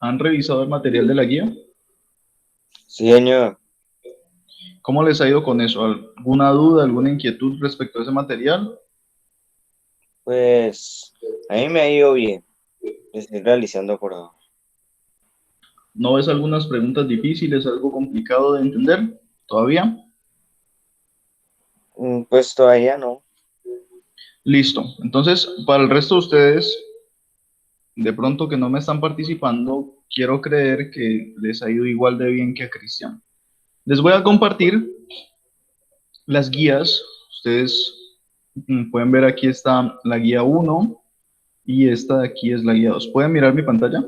¿Han revisado el material de la guía? Sí, señor. ¿Cómo les ha ido con eso? ¿Alguna duda, alguna inquietud respecto a ese material? Pues a mí me ha ido bien. Lo estoy realizando por ahora. ¿No ves algunas preguntas difíciles, algo complicado de entender todavía? Pues todavía no. Listo. Entonces, para el resto de ustedes, de pronto que no me están participando, quiero creer que les ha ido igual de bien que a Cristian. Les voy a compartir las guías. Ustedes pueden ver aquí está la guía uno y esta de aquí es la guía 2. ¿Pueden mirar mi pantalla?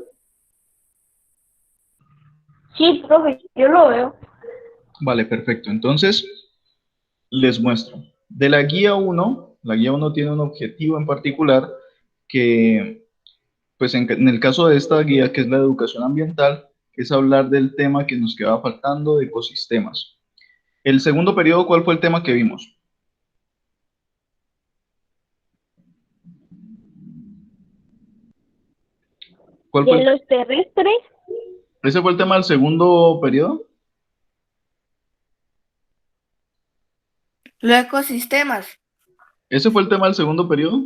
Sí, profe, yo lo veo. Vale, perfecto. Entonces, les muestro. De la guía uno tiene un objetivo en particular que, pues en el caso de esta guía, que es la de educación ambiental, es hablar del tema que nos quedaba faltando de ecosistemas. El segundo periodo, ¿cuál fue el tema que vimos? ¿Cuál fue De los terrestres, ¿Ese fue el tema del segundo periodo? Los ecosistemas. ¿Ese fue el tema del segundo periodo?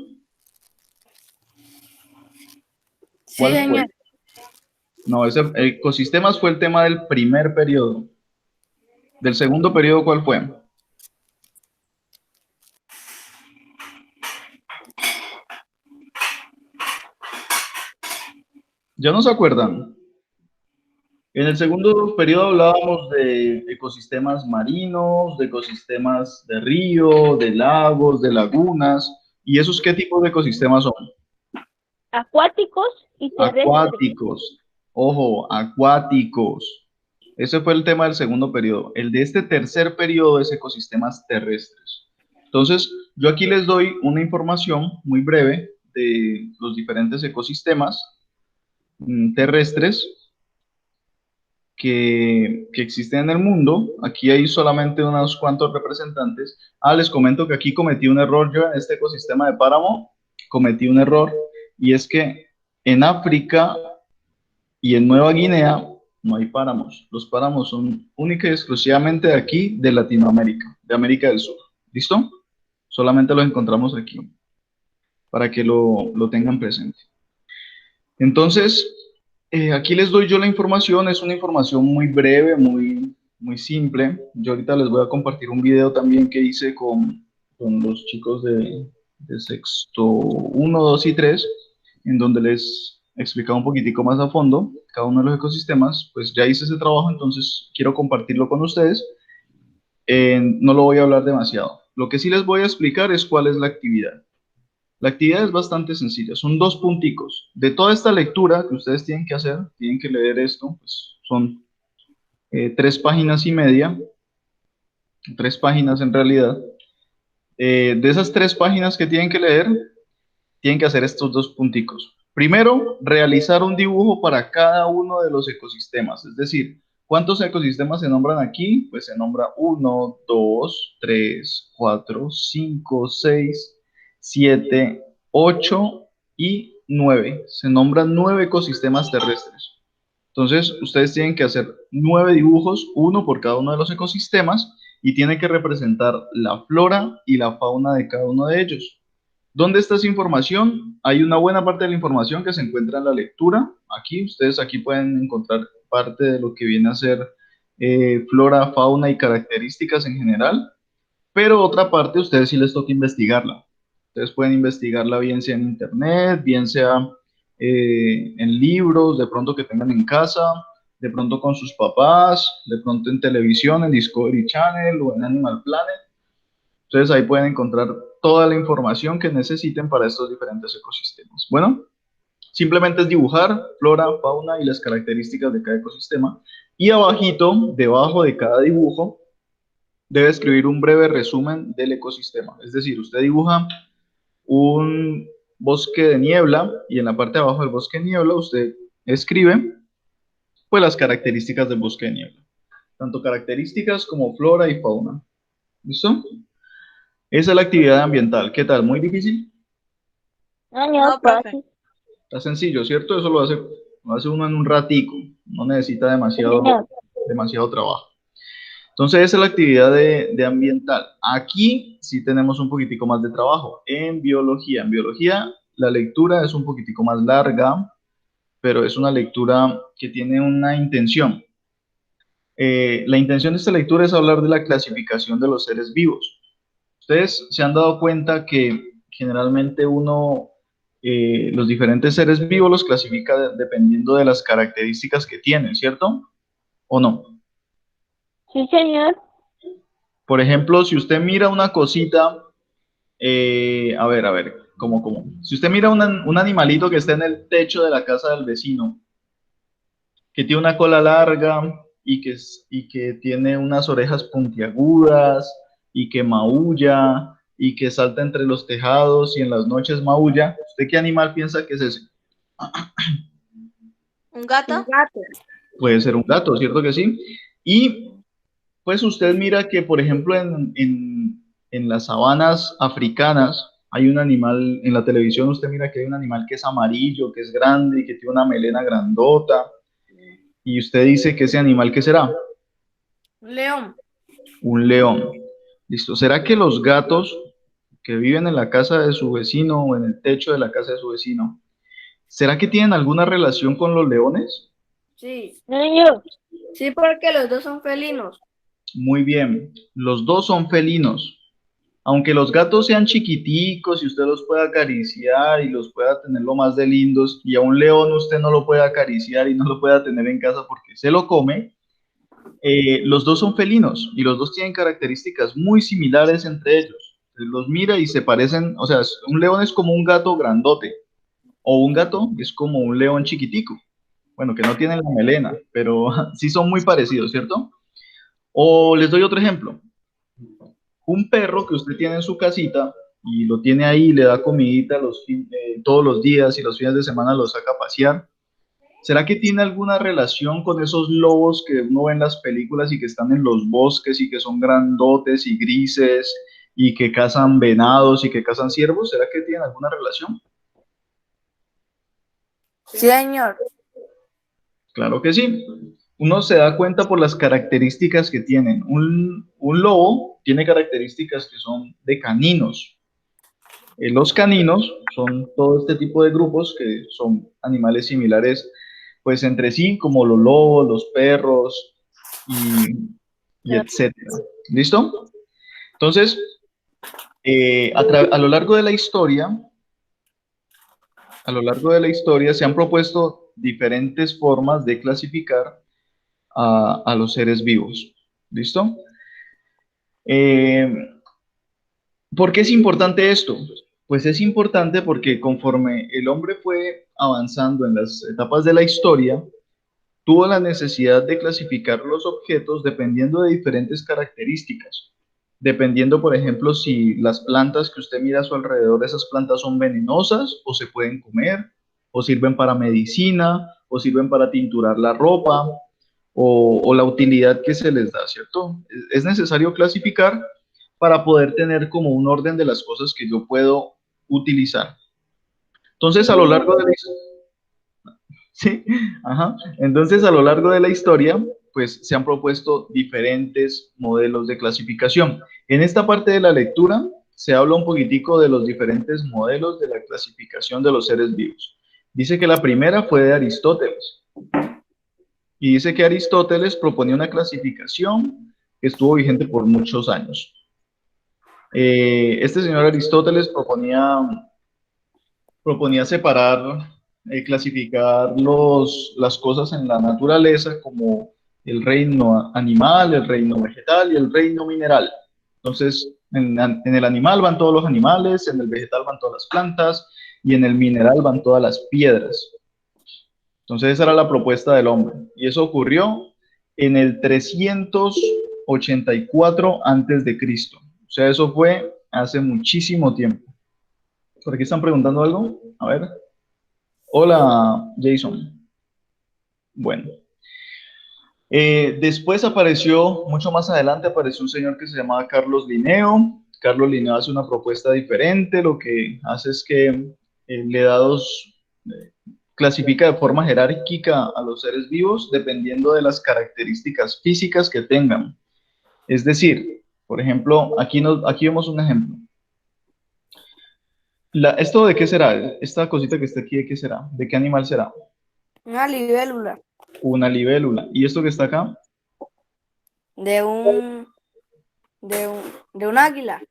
Sí, ¿Cuál fue? señor. No, ese ecosistemas fue el tema del primer periodo. ¿Del segundo periodo cuál fue? ¿Ya no se acuerdan? En el segundo periodo hablábamos de ecosistemas marinos, de ecosistemas de río, de lagos, de lagunas. ¿Y esos qué tipos de ecosistemas son? acuáticos y terrestres. Acuáticos. Ojo, acuáticos. Ese fue el tema del segundo periodo. El de este tercer periodo es ecosistemas terrestres. Entonces, yo aquí les doy una información muy breve de los diferentes ecosistemas terrestres que existen en el mundo. Aquí hay solamente unos cuantos representantes. Les comento que aquí cometí un error yo en este ecosistema de páramo. Cometí un error y es que en África y en Nueva Guinea no hay páramos. Los páramos son única y exclusivamente de aquí, de Latinoamérica, de América del Sur. ¿Listo? Solamente los encontramos aquí, para que lo tengan presente. Entonces, aquí les doy yo la información. Es una información muy breve, muy simple. Yo ahorita les voy a compartir un video también que hice con los chicos de sexto uno 2 y 3 en donde les explicaba un poquitico más a fondo cada uno de los ecosistemas. Pues ya hice ese trabajo, entonces quiero compartirlo con ustedes. No lo voy a hablar demasiado. Lo que sí les voy a explicar es cuál es la actividad. La actividad es bastante sencilla, son dos punticos. De toda esta lectura que ustedes tienen que hacer, tienen que leer esto, pues son 3 páginas y media, 3 páginas en realidad. De esas 3 páginas que tienen que leer, tienen que hacer estos dos punticos. Primero, realizar un dibujo para cada uno de los ecosistemas, es decir, ¿cuántos ecosistemas se nombran aquí? Pues se nombra 1, 2, 3, 4, 5, 6, 7, 8 y 9. Se nombran 9 ecosistemas terrestres. Entonces, ustedes tienen que hacer 9 dibujos, uno por cada uno de los ecosistemas, y tiene que representar la flora y la fauna de cada uno de ellos. ¿Dónde está esa información? Hay una buena parte de la información que se encuentra en la lectura. Aquí, ustedes aquí pueden encontrar parte de lo que viene a ser flora, fauna y características en general, pero otra parte ustedes sí les toca investigarla. Ustedes pueden investigarla bien sea en internet, bien sea en libros, de pronto que tengan en casa, de pronto con sus papás, de pronto en televisión, en Discovery Channel o en Animal Planet. Entonces ahí pueden encontrar toda la información que necesiten para estos diferentes ecosistemas. Bueno, simplemente es dibujar flora, fauna y las características de cada ecosistema. Y abajito, debajo de cada dibujo, debe escribir un breve resumen del ecosistema. Es decir, usted dibuja un bosque de niebla y en la parte de abajo del bosque de niebla usted escribe pues las características del bosque de niebla. Tanto características como flora y fauna. ¿Listo? Esa es la actividad ambiental. ¿Qué tal? ¿Muy difícil? No, No, profe. fácil. Está sencillo, ¿cierto? Eso lo hace lo hace uno en un ratico, no necesita demasiado, Señor. demasiado trabajo. Entonces esa es la actividad de ambiental. Aquí sí tenemos un poquitico más de trabajo. En biología la lectura es un poquitico más larga, pero es una lectura que tiene una intención. La intención de esta lectura es hablar de la clasificación de los seres vivos. Ustedes se han dado cuenta que generalmente los diferentes seres vivos los clasifica dependiendo de las características que tienen, ¿cierto? ¿O no? Sí, señor. Por ejemplo, si usted mira una cosita, a ver, ¿cómo? Si usted mira un animalito que está en el techo de la casa del vecino, que tiene una cola larga y que tiene unas orejas puntiagudas y que maulla y que salta entre los tejados y en las noches maulla, ¿usted qué animal piensa que es ese? ¿Un gato? Puede ser un gato, ¿cierto que sí? Y pues usted mira que, por ejemplo, en las sabanas africanas hay un animal, en la televisión usted mira que hay un animal que es amarillo, que es grande y que tiene una melena grandota, y usted dice que ese animal, ¿qué será? Un león. Un león. Listo. ¿Será que los gatos que viven en la casa de su vecino o en el techo de la casa de su vecino, será que tienen alguna relación con los leones? Sí. Señor. Sí, porque los dos son felinos. Muy bien. Los dos son felinos. Aunque los gatos sean chiquiticos y usted los pueda acariciar y los pueda tener lo más de lindos, y a un león usted no lo puede acariciar y no lo pueda tener en casa porque se lo come, los dos son felinos y los dos tienen características muy similares entre ellos. Usted los mira y se parecen, o sea, un león es como un gato grandote o un gato es como un león chiquitico. Bueno, que no tienen la melena, pero sí son muy parecidos, ¿cierto? O les doy otro ejemplo. Un perro que usted tiene en su casita y lo tiene ahí, le da comidita todos los días y los fines de semana lo saca a pasear. ¿Será que tiene alguna relación con esos lobos que uno ve en las películas y que están en los bosques y que son grandotes y grises y que cazan venados y que cazan ciervos? ¿Será que tienen alguna relación? Sí, señor. Claro que sí. Uno se da cuenta por las características que tienen. Un lobo tiene características que son de caninos. Los caninos son todo este tipo de grupos que son animales similares pues entre sí, como los lobos, los perros y etcétera. ¿Listo? Entonces, a lo largo de la historia, se han propuesto diferentes formas de clasificar a los seres vivos. ¿Listo? Eh, ¿Por qué es importante esto? Pues es importante porque conforme el hombre fue avanzando en las etapas de la historia, tuvo la necesidad de clasificar los objetos dependiendo de diferentes características. Dependiendo, por ejemplo, si las plantas que usted mira a su alrededor, esas plantas son venenosas o se pueden comer, o sirven para medicina, o sirven para tinturar la ropa, o la utilidad que se les da, ¿cierto? Es necesario clasificar para poder tener como un orden de las cosas que yo puedo utilizar. Entonces, a lo largo de la sí, ajá. Entonces, a lo largo de la historia, pues se han propuesto diferentes modelos de clasificación. En esta parte de la lectura se habla un poquitico de los diferentes modelos de la clasificación de los seres vivos. Dice que la primera fue de Aristóteles. Y dice que Aristóteles proponía una clasificación que estuvo vigente por muchos años. Este señor Aristóteles proponía separar, clasificar las cosas en la naturaleza como el reino animal, el reino vegetal y el reino mineral. Entonces, en el animal van todos los animales, en el vegetal van todas las plantas y en el mineral van todas las piedras. Entonces, esa era la propuesta del hombre. Y eso ocurrió en el 384 antes de Cristo. O sea, eso fue hace muchísimo tiempo. ¿Por aquí están preguntando algo? A ver. Hola, Jason. Bueno, después apareció, mucho más adelante, apareció un señor que se llamaba Carlos Linneo. Carlos Linneo hace una propuesta diferente, lo que hace es que le da clasifica de forma jerárquica a los seres vivos dependiendo de las características físicas que tengan. Es decir, por ejemplo, aquí vemos un ejemplo. ¿Esto de qué será? Esta cosita que está aquí, ¿de qué será? ¿De qué animal será? Una libélula. Una libélula. ¿Y esto que está acá? De un, de un águila.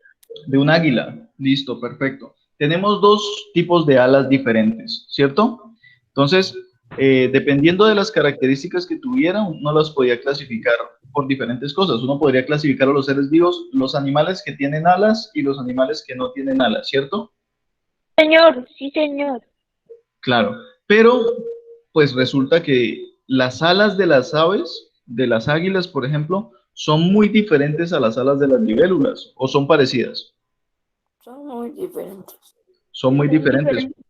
De un águila. Listo, perfecto. Tenemos dos tipos de alas diferentes, ¿cierto? Entonces, dependiendo de las características que tuvieran, uno las podía clasificar por diferentes cosas. Uno podría clasificar a los seres vivos, los animales que tienen alas y los animales que no tienen alas, ¿cierto? Señor, sí, señor. Claro, pero pues resulta que las alas de las aves, de las águilas, por ejemplo, son muy diferentes a las alas de las libélulas, o son parecidas, Son muy diferentes. son muy Son diferentes. diferentes.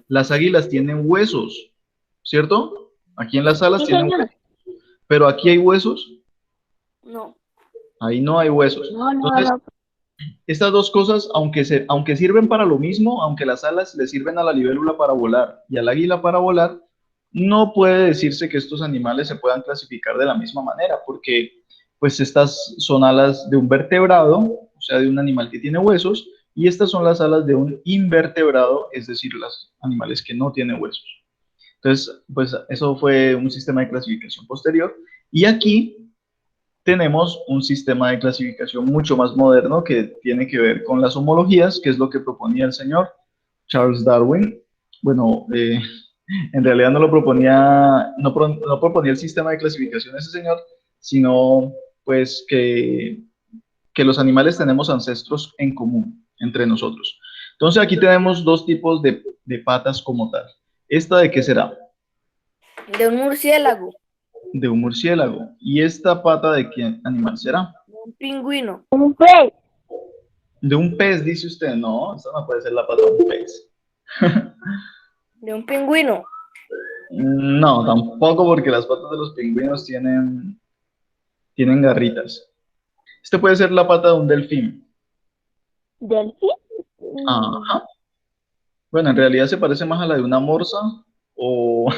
Las águilas tienen huesos, ¿cierto? Aquí en las alas Sí, tienen señor. huesos, pero aquí hay huesos, No. ahí no hay huesos. No, no, Entonces, no. estas dos cosas, aunque sirven para lo mismo, aunque las alas le sirven a la libélula para volar y al águila para volar, no puede decirse que estos animales se puedan clasificar de la misma manera, porque pues estas son alas de un vertebrado, o sea, de un animal que tiene huesos, y estas son las alas de un invertebrado, es decir, los animales que no tienen huesos. Entonces, pues eso fue un sistema de clasificación posterior. Y aquí tenemos un sistema de clasificación mucho más moderno que tiene que ver con las homologías, que es lo que proponía el señor Charles Darwin. Bueno, en realidad no lo proponía, no proponía el sistema de clasificación ese señor, sino pues que los animales tenemos ancestros en común entre nosotros. Entonces aquí tenemos dos tipos de patas como tal. ¿Esta de qué será? De un murciélago. De un murciélago. ¿Y esta pata de qué animal será? De un pingüino. Un pez. De un pez, dice usted. No, esta no puede ser la pata de un pez. De un pingüino. No, tampoco, porque las patas de los pingüinos tienen garritas. Este puede ser la pata de un delfín. Delfín. Ajá. Bueno, en realidad se parece más a la de una morsa o,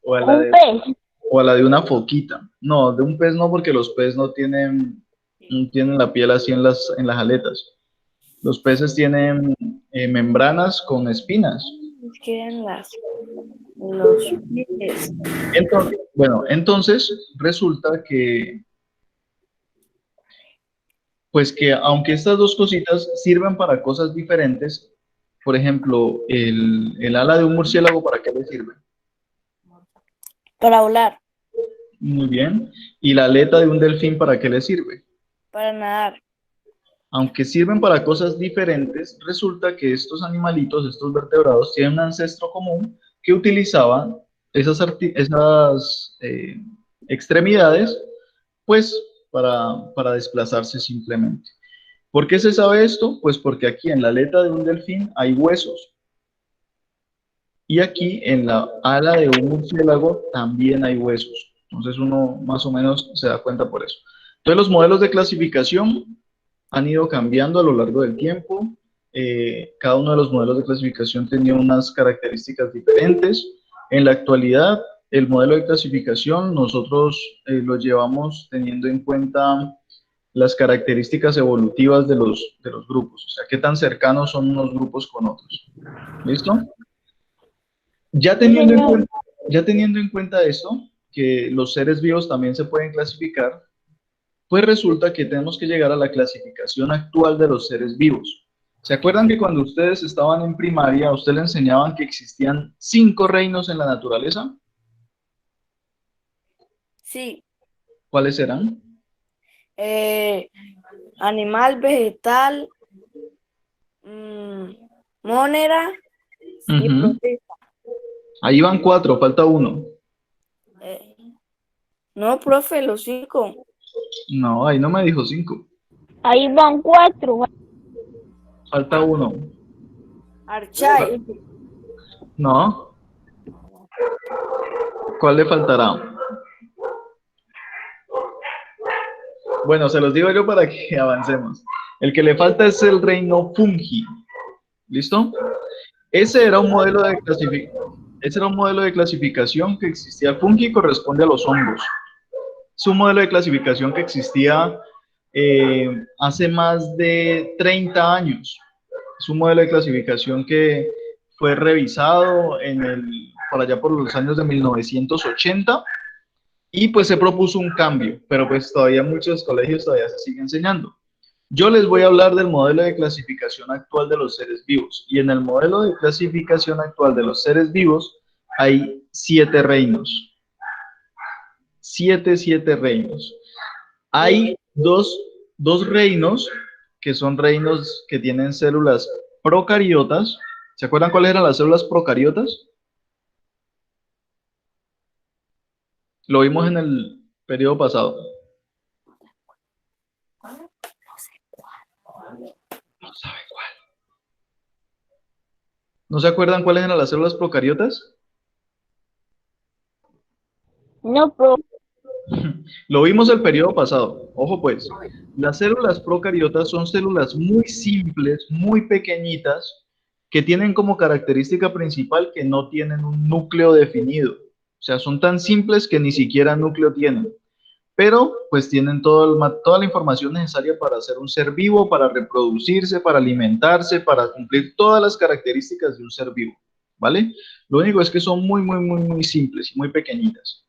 o a Un pez. o a la de una foquita. No, de un pez no, porque los peces no tienen la piel así en las aletas. Los peces tienen membranas con espinas. Quedan los pies. Entonces resulta que, pues que aunque estas dos cositas sirven para cosas diferentes, por ejemplo, el ala de un murciélago, ¿para qué le sirve? Para volar. Muy bien. ¿Y la aleta de un delfín, para qué le sirve? Para nadar. Aunque sirven para cosas diferentes, resulta que estos animalitos, estos vertebrados, tienen un ancestro común que utilizaban esas extremidades, pues, para desplazarse simplemente. ¿Por qué se sabe esto? Pues porque aquí en la aleta de un delfín hay huesos. Y aquí en la ala de un murciélago también hay huesos. Entonces uno más o menos se da cuenta por eso. Entonces los modelos de clasificación han ido cambiando a lo largo del tiempo. Cada uno de los modelos de clasificación tenía unas características diferentes. En la actualidad, el modelo de clasificación nosotros lo llevamos teniendo en cuenta las características evolutivas de los grupos, o sea, qué tan cercanos son unos grupos con otros. ¿Listo? Ya teniendo en cuenta, ya teniendo en cuenta esto, que los seres vivos también se pueden clasificar, pues resulta que tenemos que llegar a la clasificación actual de los seres vivos. ¿Se acuerdan que cuando ustedes estaban en primaria, a usted le enseñaban que existían 5 reinos en la naturaleza? Sí. ¿Cuáles eran? Animal, vegetal, monera y protista. Ahí van 4, falta 1. No, profe, los 5. No, ahí no me dijo 5. Ahí van 4. Falta 1. Archay. No. ¿Cuál le faltará? Bueno, se los digo yo para que avancemos. El que le falta es el reino Fungi. ¿Listo? Ese era un modelo de clasificación. Ese era un modelo de clasificación que existía. El fungi corresponde a los hongos. Es un modelo de clasificación que existía hace más de 30 años. Es un modelo de clasificación que fue revisado por allá por los años de 1980 y pues se propuso un cambio, pero pues todavía muchos colegios todavía se siguen enseñando. Yo les voy a hablar del modelo de clasificación actual de los seres vivos, y en el modelo de clasificación actual de los seres vivos hay 7 reinos. 7 reinos. Hay dos reinos que son reinos que tienen células procariotas. ¿Se acuerdan cuáles eran las células procariotas? Lo vimos en el periodo pasado. No sabe cuál. ¿No se acuerdan cuáles eran las células procariotas? No, profe. Lo vimos el periodo pasado. Ojo pues, las células procariotas son células muy simples, muy pequeñitas, que tienen como característica principal que no tienen un núcleo definido. O sea, son tan simples que ni siquiera núcleo tienen. Pero pues tienen toda la información necesaria para ser un ser vivo, para reproducirse, para alimentarse, para cumplir todas las características de un ser vivo, ¿vale? Lo único es que son muy simples y muy pequeñitas.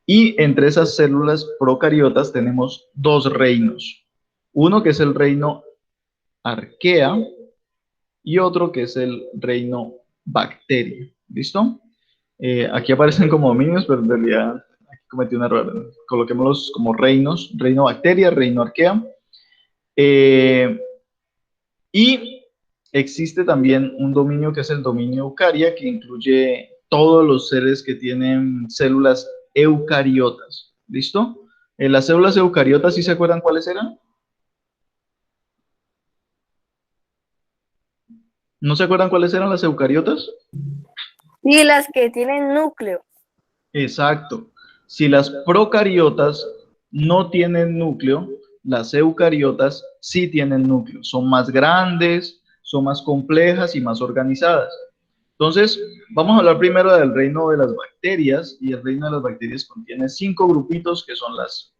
Y entre esas células procariotas tenemos 2 reinos. Uno que es el reino arquea y otro que es el reino bacteria. ¿Listo? Aquí aparecen como dominios, pero en realidad aquí cometí un error. Coloquémoslos como reinos: reino bacteria, reino arquea. Y existe también un dominio que es el dominio eucaria, que incluye todos los seres que tienen células eucariotas. ¿Listo? Las células eucariotas, ¿sí se acuerdan cuáles eran? ¿No se acuerdan cuáles eran las eucariotas? Y las que tienen núcleo. Exacto. Si las procariotas no tienen núcleo, las eucariotas sí tienen núcleo. Son más grandes, son más complejas y más organizadas. Entonces, vamos a hablar primero del reino de las bacterias, y el reino de las bacterias contiene 5 grupitos que son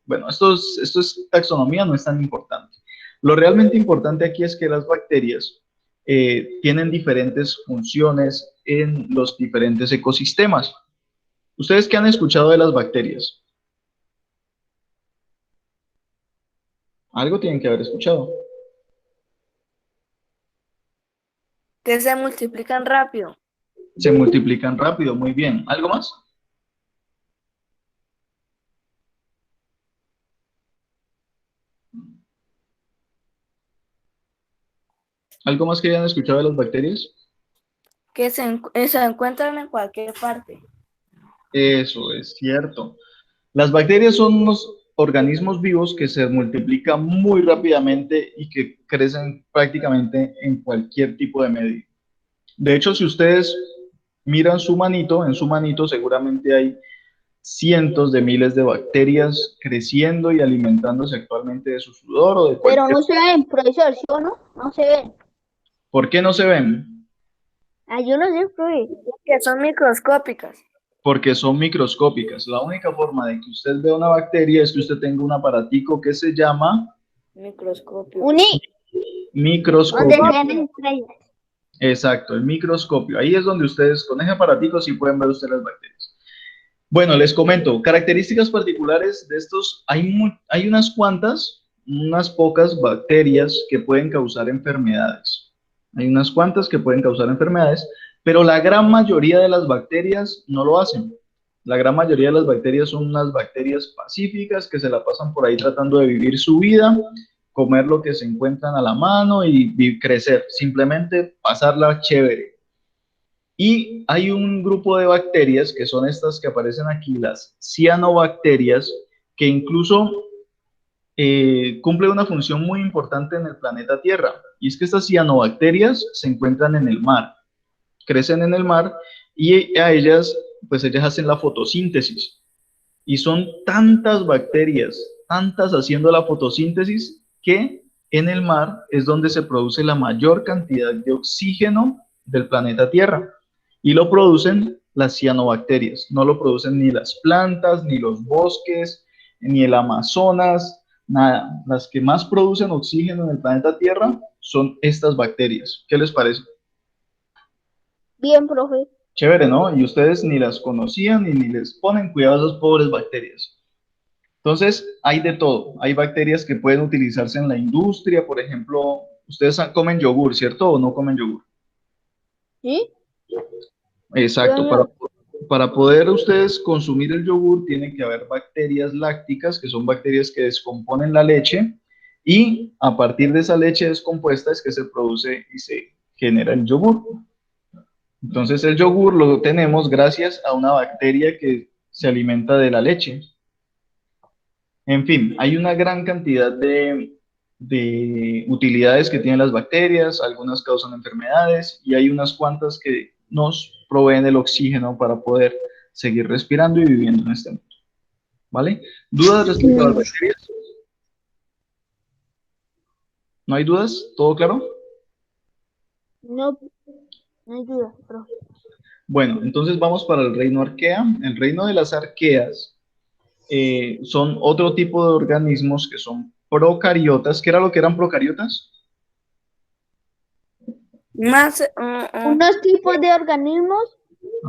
bueno, esto es taxonomía, no es tan importante. Lo realmente importante aquí es que las bacterias tienen diferentes funciones en los diferentes ecosistemas. ¿Ustedes qué han escuchado de las bacterias? Algo tienen que haber escuchado. Que se multiplican rápido. Se multiplican rápido, muy bien. ¿Algo más? ¿Algo más que hayan escuchado de las bacterias? Que se encuentran en cualquier parte. Eso es cierto. Las bacterias son unos organismos vivos que se multiplican muy rápidamente y que crecen prácticamente en cualquier tipo de medio. De hecho, si ustedes miran en su manito seguramente hay cientos de miles de bacterias creciendo y alimentándose actualmente de su sudor o de Pero cualquier... no se ven, profesor, ¿sí o no? No se ven. ¿Por qué no se ven? Ah, yo no sé, profe. Que son microscópicas. Porque son microscópicas. La única forma de que usted vea una bacteria es que usted tenga un aparatico que se llama Microscopio. microscopio. Donde se ven estrellas. Exacto, el microscopio. Ahí es donde ustedes, con ese aparatico, sí pueden ver ustedes las bacterias. Bueno, les comento, características particulares de estos, hay unas pocas bacterias que pueden causar enfermedades. Hay unas cuantas que pueden causar enfermedades, pero la gran mayoría de las bacterias no lo hacen. La gran mayoría de las bacterias son unas bacterias pacíficas que se la pasan por ahí tratando de vivir su vida, comer lo que se encuentran a la mano y crecer, simplemente pasarla chévere. Y hay un grupo de bacterias que son estas que aparecen aquí, las cianobacterias, que incluso cumplen una función muy importante en el planeta Tierra. Y es que estas cianobacterias se encuentran en el mar, crecen en el mar, y a ellas, pues ellas hacen la fotosíntesis. Y son tantas bacterias, tantas haciendo la fotosíntesis, que en el mar es donde se produce la mayor cantidad de oxígeno del planeta Tierra. Y lo producen las cianobacterias. No lo producen ni las plantas, ni los bosques, ni el Amazonas, nada. Las que más producen oxígeno en el planeta Tierra son estas bacterias. ¿Qué les parece? Bien, profe. Chévere, ¿no? Y ustedes ni las conocían ni les ponen cuidado a esas pobres bacterias. Entonces, hay de todo. Hay bacterias que pueden utilizarse en la industria, por ejemplo, ustedes comen yogur, ¿cierto? ¿O no comen yogur? ¿Sí? Exacto. Señor. Para poder ustedes consumir el yogur, tiene que haber bacterias lácticas, que son bacterias que descomponen la leche, y a partir de esa leche descompuesta es que se produce y se genera el yogur. Entonces, el yogur lo tenemos gracias a una bacteria que se alimenta de la leche. En fin, hay una gran cantidad de utilidades que tienen las bacterias, algunas causan enfermedades y hay unas cuantas que nos proveen el oxígeno para poder seguir respirando y viviendo en este mundo. ¿Vale? ¿Dudas respecto a las bacterias? ¿No hay dudas? ¿Todo claro? No, no hay duda, profe. Bueno, entonces vamos para el reino arquea. El reino de las arqueas son otro tipo de organismos que son procariotas. ¿Qué era lo que eran procariotas? Más Unos tipos de organismos.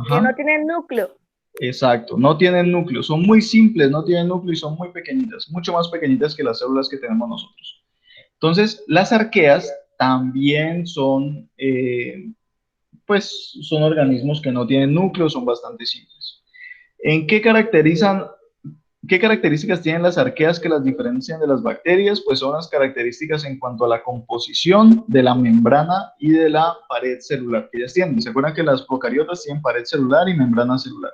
que Ajá. no tienen núcleo. Exacto, no tienen núcleo, son muy simples, no tienen núcleo y son muy pequeñitas, mucho más pequeñitas que las células que tenemos nosotros. Entonces, las arqueas también son, pues, son organismos que no tienen núcleo, son bastante simples. ¿En qué características tienen las arqueas que las diferencian de las bacterias? Pues son las características en cuanto a la composición de la membrana y de la pared celular que ellas tienen. ¿Se acuerdan que las procariotas tienen pared celular y membrana celular?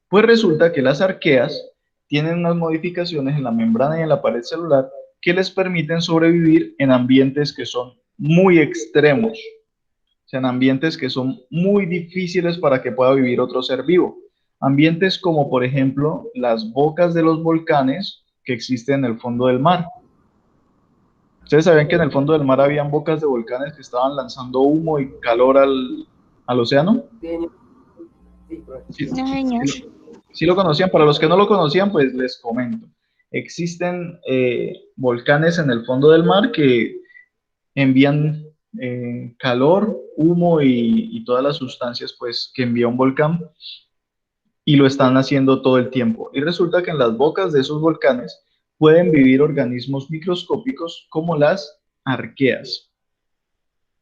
Pues resulta que las arqueas tienen unas modificaciones en la membrana y en la pared celular que les permiten sobrevivir en ambientes que son muy extremos, o sea, en ambientes que son muy difíciles para que pueda vivir otro ser vivo. Ambientes como, por ejemplo, las bocas de los volcanes que existen en el fondo del mar. ¿Ustedes sabían que en el fondo del mar habían bocas de volcanes que estaban lanzando humo y calor al océano? Sí, No, señor. sí lo conocían. Para los que no lo conocían, pues les comento. Existen volcanes en el fondo del mar que envían calor, humo y todas las sustancias pues, que envía un volcán y lo están haciendo todo el tiempo. Y resulta que en las bocas de esos volcanes pueden vivir organismos microscópicos como las arqueas.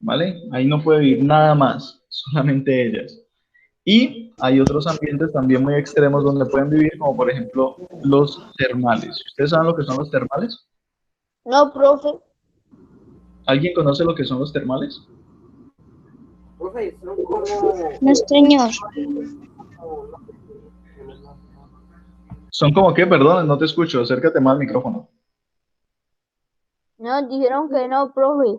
¿Vale? Ahí no puede vivir nada más, solamente ellas. Y hay otros ambientes también muy extremos donde pueden vivir, como por ejemplo los termales. ¿Ustedes saben lo que son los termales? No, profe. ¿Alguien conoce lo que son los termales? No, señor. ¿Son como qué? Perdón, no te escucho. Acércate más al micrófono. No, dijeron que no, profe.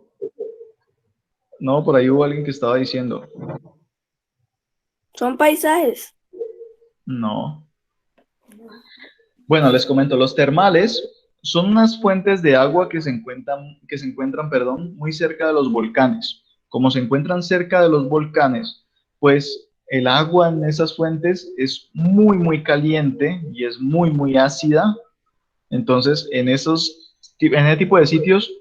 No, por ahí hubo alguien que estaba diciendo. Son paisajes. No. Bueno, les comento, los termales son unas fuentes de agua que se encuentran, perdón, muy cerca de los volcanes. Como se encuentran cerca de los volcanes, pues el agua en esas fuentes es muy, muy caliente y es muy, muy ácida. Entonces, en ese tipo de sitios,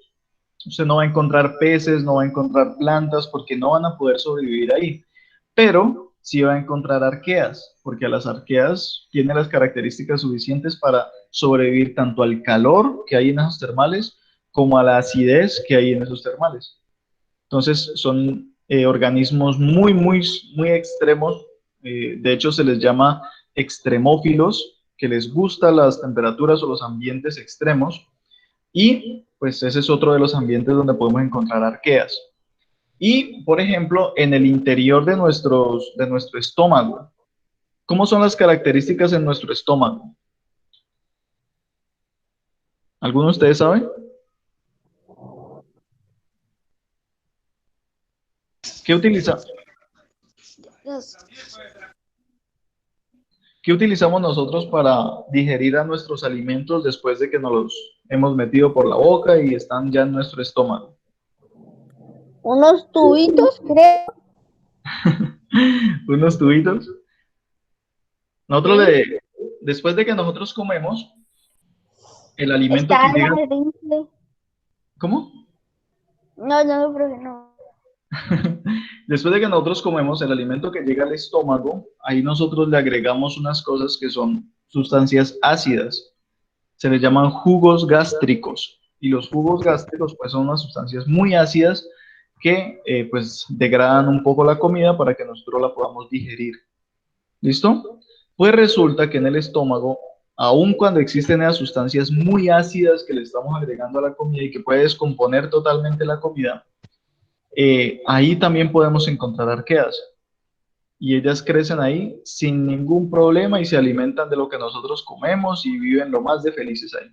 usted no va a encontrar peces, no va a encontrar plantas, porque no van a poder sobrevivir ahí. Pero sí va a encontrar arqueas, porque las arqueas tienen las características suficientes para sobrevivir tanto al calor que hay en esos termales como a la acidez que hay en esos termales. Entonces son organismos muy, muy, muy extremos. De hecho, se les llama extremófilos, que les gustan las temperaturas o los ambientes extremos. Y pues ese es otro de los ambientes donde podemos encontrar arqueas. Y, por ejemplo, en el interior de nuestro estómago, ¿cómo son las características en nuestro estómago? ¿Alguno de ustedes sabe? ¿Qué utiliza? ¿Qué utilizamos nosotros para digerir a nuestros alimentos después de que nos los hemos metido por la boca y están ya en nuestro estómago? Unos tubitos, creo. Unos tubitos. Nosotros Sí. después de que nosotros comemos, el alimento Está que llega... la rinde. ¿Cómo? No, no, profe, no. Después de que nosotros comemos el alimento que llega al estómago, ahí nosotros le agregamos unas cosas que son sustancias ácidas. Se les llaman jugos gástricos. Y los jugos gástricos pues son unas sustancias muy ácidas que pues degradan un poco la comida para que nosotros la podamos digerir. ¿Listo? Pues resulta que en el estómago, aun cuando existen esas sustancias muy ácidas que le estamos agregando a la comida y que puede descomponer totalmente la comida, ahí también podemos encontrar arqueas y ellas crecen ahí sin ningún problema y se alimentan de lo que nosotros comemos y viven lo más de felices ahí.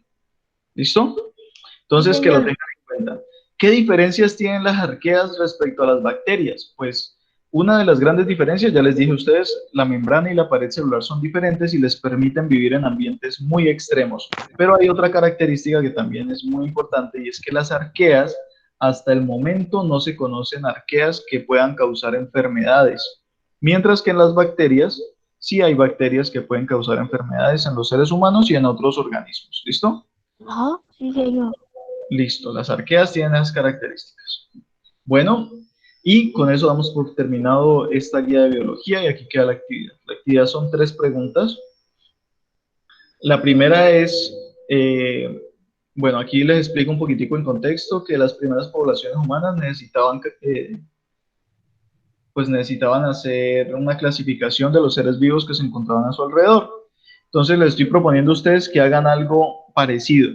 ¿Listo? Sí, Entonces, que lo señor. tengan en cuenta. ¿Qué diferencias tienen las arqueas respecto a las bacterias? Pues una de las grandes diferencias, ya les dije a ustedes, la membrana y la pared celular son diferentes y les permiten vivir en ambientes muy extremos. Pero hay otra característica que también es muy importante y es que las arqueas, hasta el momento no se conocen arqueas que puedan causar enfermedades. Mientras que en las bacterias, sí hay bacterias que pueden causar enfermedades en los seres humanos y en otros organismos. ¿Listo? Ah, sí, señor. Listo, las arqueas tienen esas características. Bueno, y con eso damos por terminado esta guía de biología y aquí queda la actividad. La actividad son 3 preguntas. La primera es, bueno, aquí les explico un poquitico en contexto que las primeras poblaciones humanas pues necesitaban hacer una clasificación de los seres vivos que se encontraban a su alrededor. Entonces les estoy proponiendo a ustedes que hagan algo parecido,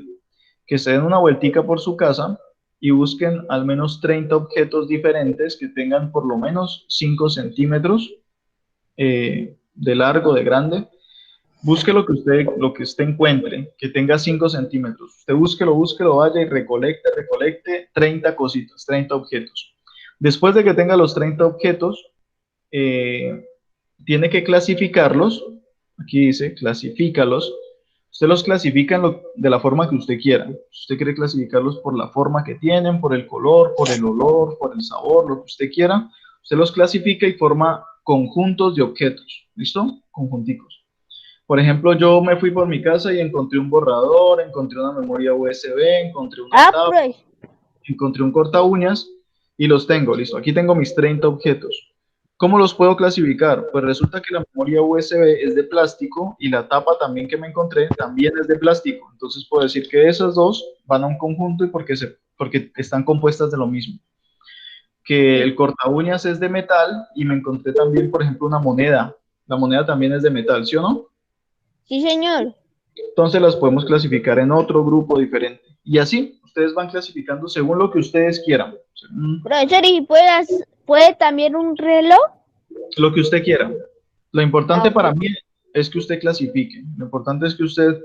que se den una vueltica por su casa y busquen al menos 30 objetos diferentes que tengan por lo menos 5 centímetros de largo, de grande. Busque lo que usted encuentre, que tenga 5 centímetros. Usted búsquelo, vaya y recolecte 30 cositas, 30 objetos. Después de que tenga los 30 objetos, eh, tiene que clasificarlos. Aquí dice, clasifícalos. Usted los clasifica de la forma que usted quiera. Si usted quiere clasificarlos por la forma que tienen, por el color, por el olor, por el sabor, lo que usted quiera, usted los clasifica y forma conjuntos de objetos. ¿Listo? Conjunticos. Por ejemplo, yo me fui por mi casa y encontré un borrador, encontré una memoria USB, encontré una Ah, tabla, profe. encontré un corta uñas y los tengo, listo. Aquí tengo mis 30 objetos. ¿Cómo los puedo clasificar? Pues resulta que la memoria USB es de plástico y la tapa también que me encontré también es de plástico. Entonces puedo decir que esas dos van a un conjunto y porque están compuestas de lo mismo. Que el corta uñas es de metal y me encontré también, por ejemplo, una moneda. La moneda también es de metal, ¿sí o no? Sí, señor. Entonces las podemos clasificar en otro grupo diferente. Y así, ustedes van clasificando según lo que ustedes quieran. Profesor, ¿y puede también un reloj? Lo que usted quiera. Lo Ah, importante para ok. mí es que usted clasifique. Lo importante es que usted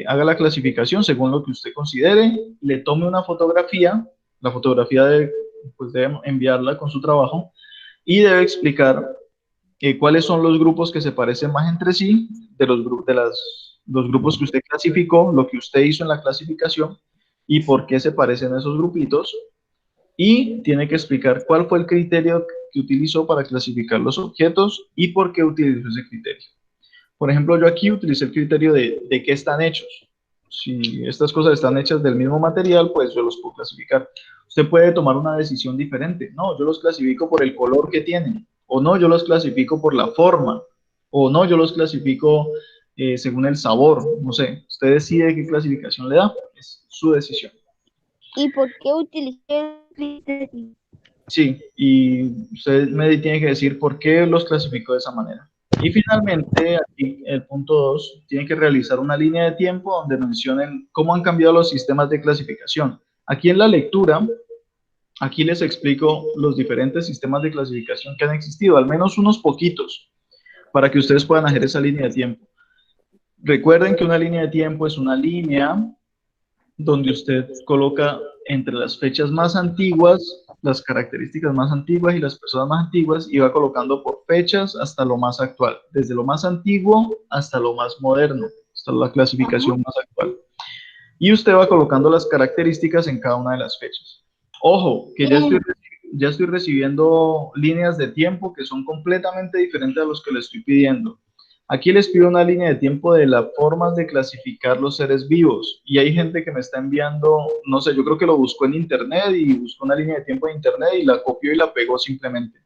haga la clasificación según lo que usted considere, le tome una fotografía, la fotografía pues debe enviarla con su trabajo y debe explicar cuáles son los grupos que se parecen más entre sí, de los grupos que usted clasificó, lo que usted hizo en la clasificación y por qué se parecen esos grupitos. Y tiene que explicar cuál fue el criterio que utilizó para clasificar los objetos y por qué utilizó ese criterio. Por ejemplo, yo aquí utilicé el criterio de qué están hechos. Si estas cosas están hechas del mismo material, pues yo los puedo clasificar. Usted puede tomar una decisión diferente. No, yo los clasifico por el color que tienen. O no, yo los clasifico por la forma. O no, yo los clasifico según el sabor. No sé, usted decide qué clasificación le da. Es su decisión. ¿Y por qué utilicé el criterio? Sí, y usted me tiene que decir por qué los clasificó de esa manera. Y finalmente, aquí el punto 2, tiene que realizar una línea de tiempo donde mencionen cómo han cambiado los sistemas de clasificación. Aquí en la lectura, aquí les explico los diferentes sistemas de clasificación que han existido, al menos unos poquitos, para que ustedes puedan hacer esa línea de tiempo. Recuerden que una línea de tiempo es una línea donde usted coloca entre las fechas más antiguas, las características más antiguas y las personas más antiguas y va colocando por fechas hasta lo más actual, desde lo más antiguo hasta lo más moderno, hasta la Ajá. clasificación más actual. Y usted va colocando las características en cada una de las fechas. Ojo, que ya estoy recibiendo líneas de tiempo que son completamente diferentes a los que le estoy pidiendo. Aquí les pido una línea de tiempo de las formas de clasificar los seres vivos. Y hay gente que me está enviando, no sé, yo creo que lo buscó en internet y buscó una línea de tiempo en internet y la copió y la pegó simplemente.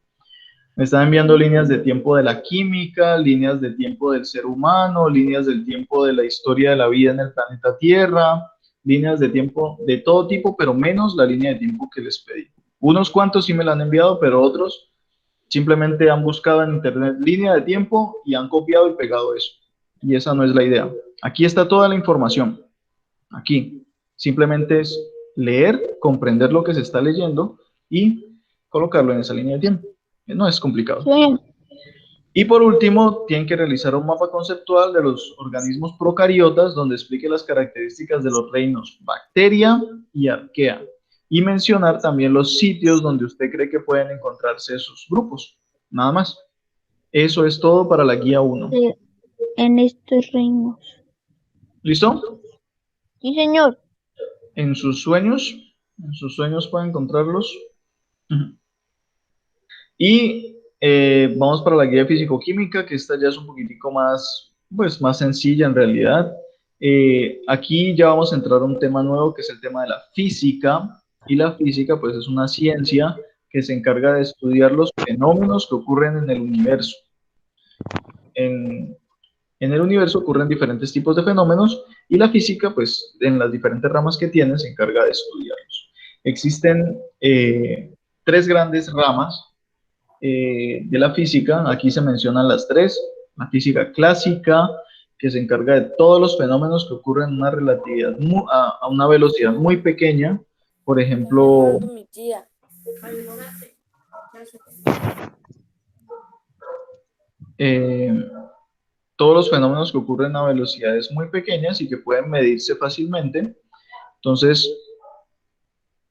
Me están enviando líneas de tiempo de la química, líneas de tiempo del ser humano, líneas del tiempo de la historia de la vida en el planeta Tierra, líneas de tiempo de todo tipo, pero menos la línea de tiempo que les pedí. Unos cuantos sí me la han enviado, pero otros simplemente han buscado en internet línea de tiempo y han copiado y pegado eso. Y esa no es la idea. Aquí está toda la información. Aquí. Simplemente es leer, comprender lo que se está leyendo y colocarlo en esa línea de tiempo. No es complicado. Sí. Y por último, tienen que realizar un mapa conceptual de los organismos procariotas donde explique las características de los reinos bacteria y arquea. Y mencionar también los sitios donde usted cree que pueden encontrarse esos grupos. Nada más. Eso es todo para la guía 1. En estos reinos. ¿Listo? Sí, señor. En sus sueños pueden encontrarlos. Y vamos para la guía físico-química, que esta ya es un poquitico más, pues, más sencilla en realidad. Aquí ya vamos a entrar a un tema nuevo, que es el tema de la física. Y la física, pues, es una ciencia que se encarga de estudiar los fenómenos que ocurren en el universo. En el universo ocurren diferentes tipos de fenómenos y la física, pues, en las diferentes ramas que tiene, se encarga de estudiarlos. Existen 3 grandes ramas de la física. Aquí se mencionan las 3. La física clásica, que se encarga de todos los fenómenos que ocurren en una relatividad a una velocidad muy pequeña. Por ejemplo, todos los fenómenos que ocurren a velocidades muy pequeñas y que pueden medirse fácilmente. Entonces,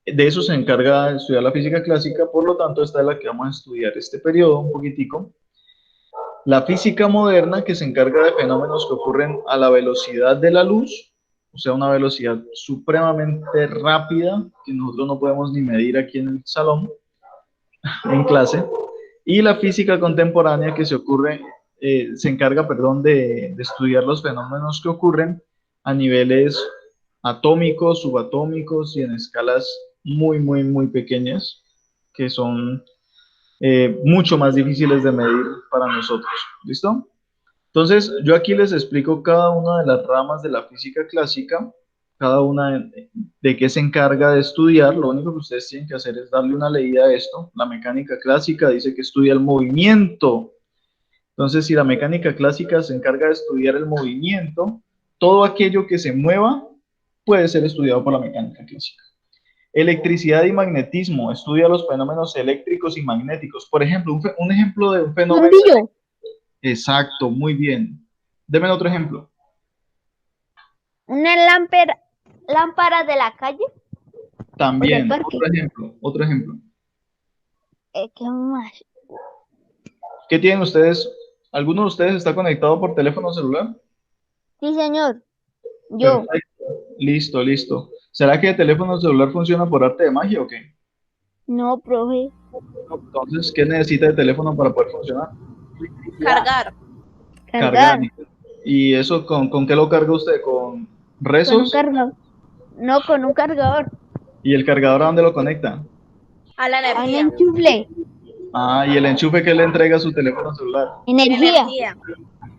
de eso se encarga de estudiar la física clásica, por lo tanto, esta es la que vamos a estudiar este periodo un poquitico. La física moderna, que se encarga de fenómenos que ocurren a la velocidad de la luz, o sea, una velocidad supremamente rápida, que nosotros no podemos ni medir aquí en el salón, en clase. Y la física contemporánea, que se encarga, perdón, de estudiar los fenómenos que ocurren a niveles atómicos, subatómicos y en escalas muy, muy, muy pequeñas, que son mucho más difíciles de medir para nosotros. ¿Listo? Entonces, yo aquí les explico cada una de las ramas de la física clásica, cada una de qué se encarga de estudiar. Lo único que ustedes tienen que hacer es darle una leída a esto. La mecánica clásica dice que estudia el movimiento. Entonces, si la mecánica clásica se encarga de estudiar el movimiento, todo aquello que se mueva puede ser estudiado por la mecánica clásica. Electricidad y magnetismo, estudia los fenómenos eléctricos y magnéticos. Por ejemplo, un ejemplo de un fenómeno... Bombillo. Exacto, muy bien. Deme otro ejemplo. Una lámpara de la calle. También, O del parque. otro ejemplo. ¿Qué más? ¿Qué tienen ustedes? ¿Alguno de ustedes está conectado por teléfono celular? Sí, señor. Yo. Perfecto. Listo, listo. ¿Será que el teléfono celular funciona por arte de magia o qué? No, profe. Entonces, ¿qué necesita de teléfono para poder funcionar? Cargar. Cargar. ¿Y eso con qué lo carga usted? ¿Con Con un rezos? cargador. No, con un cargador. ¿Y el cargador a dónde lo conecta? A la A un energía. enchufle. Ah, ¿y el enchufe que le entrega a su teléfono celular? Energía.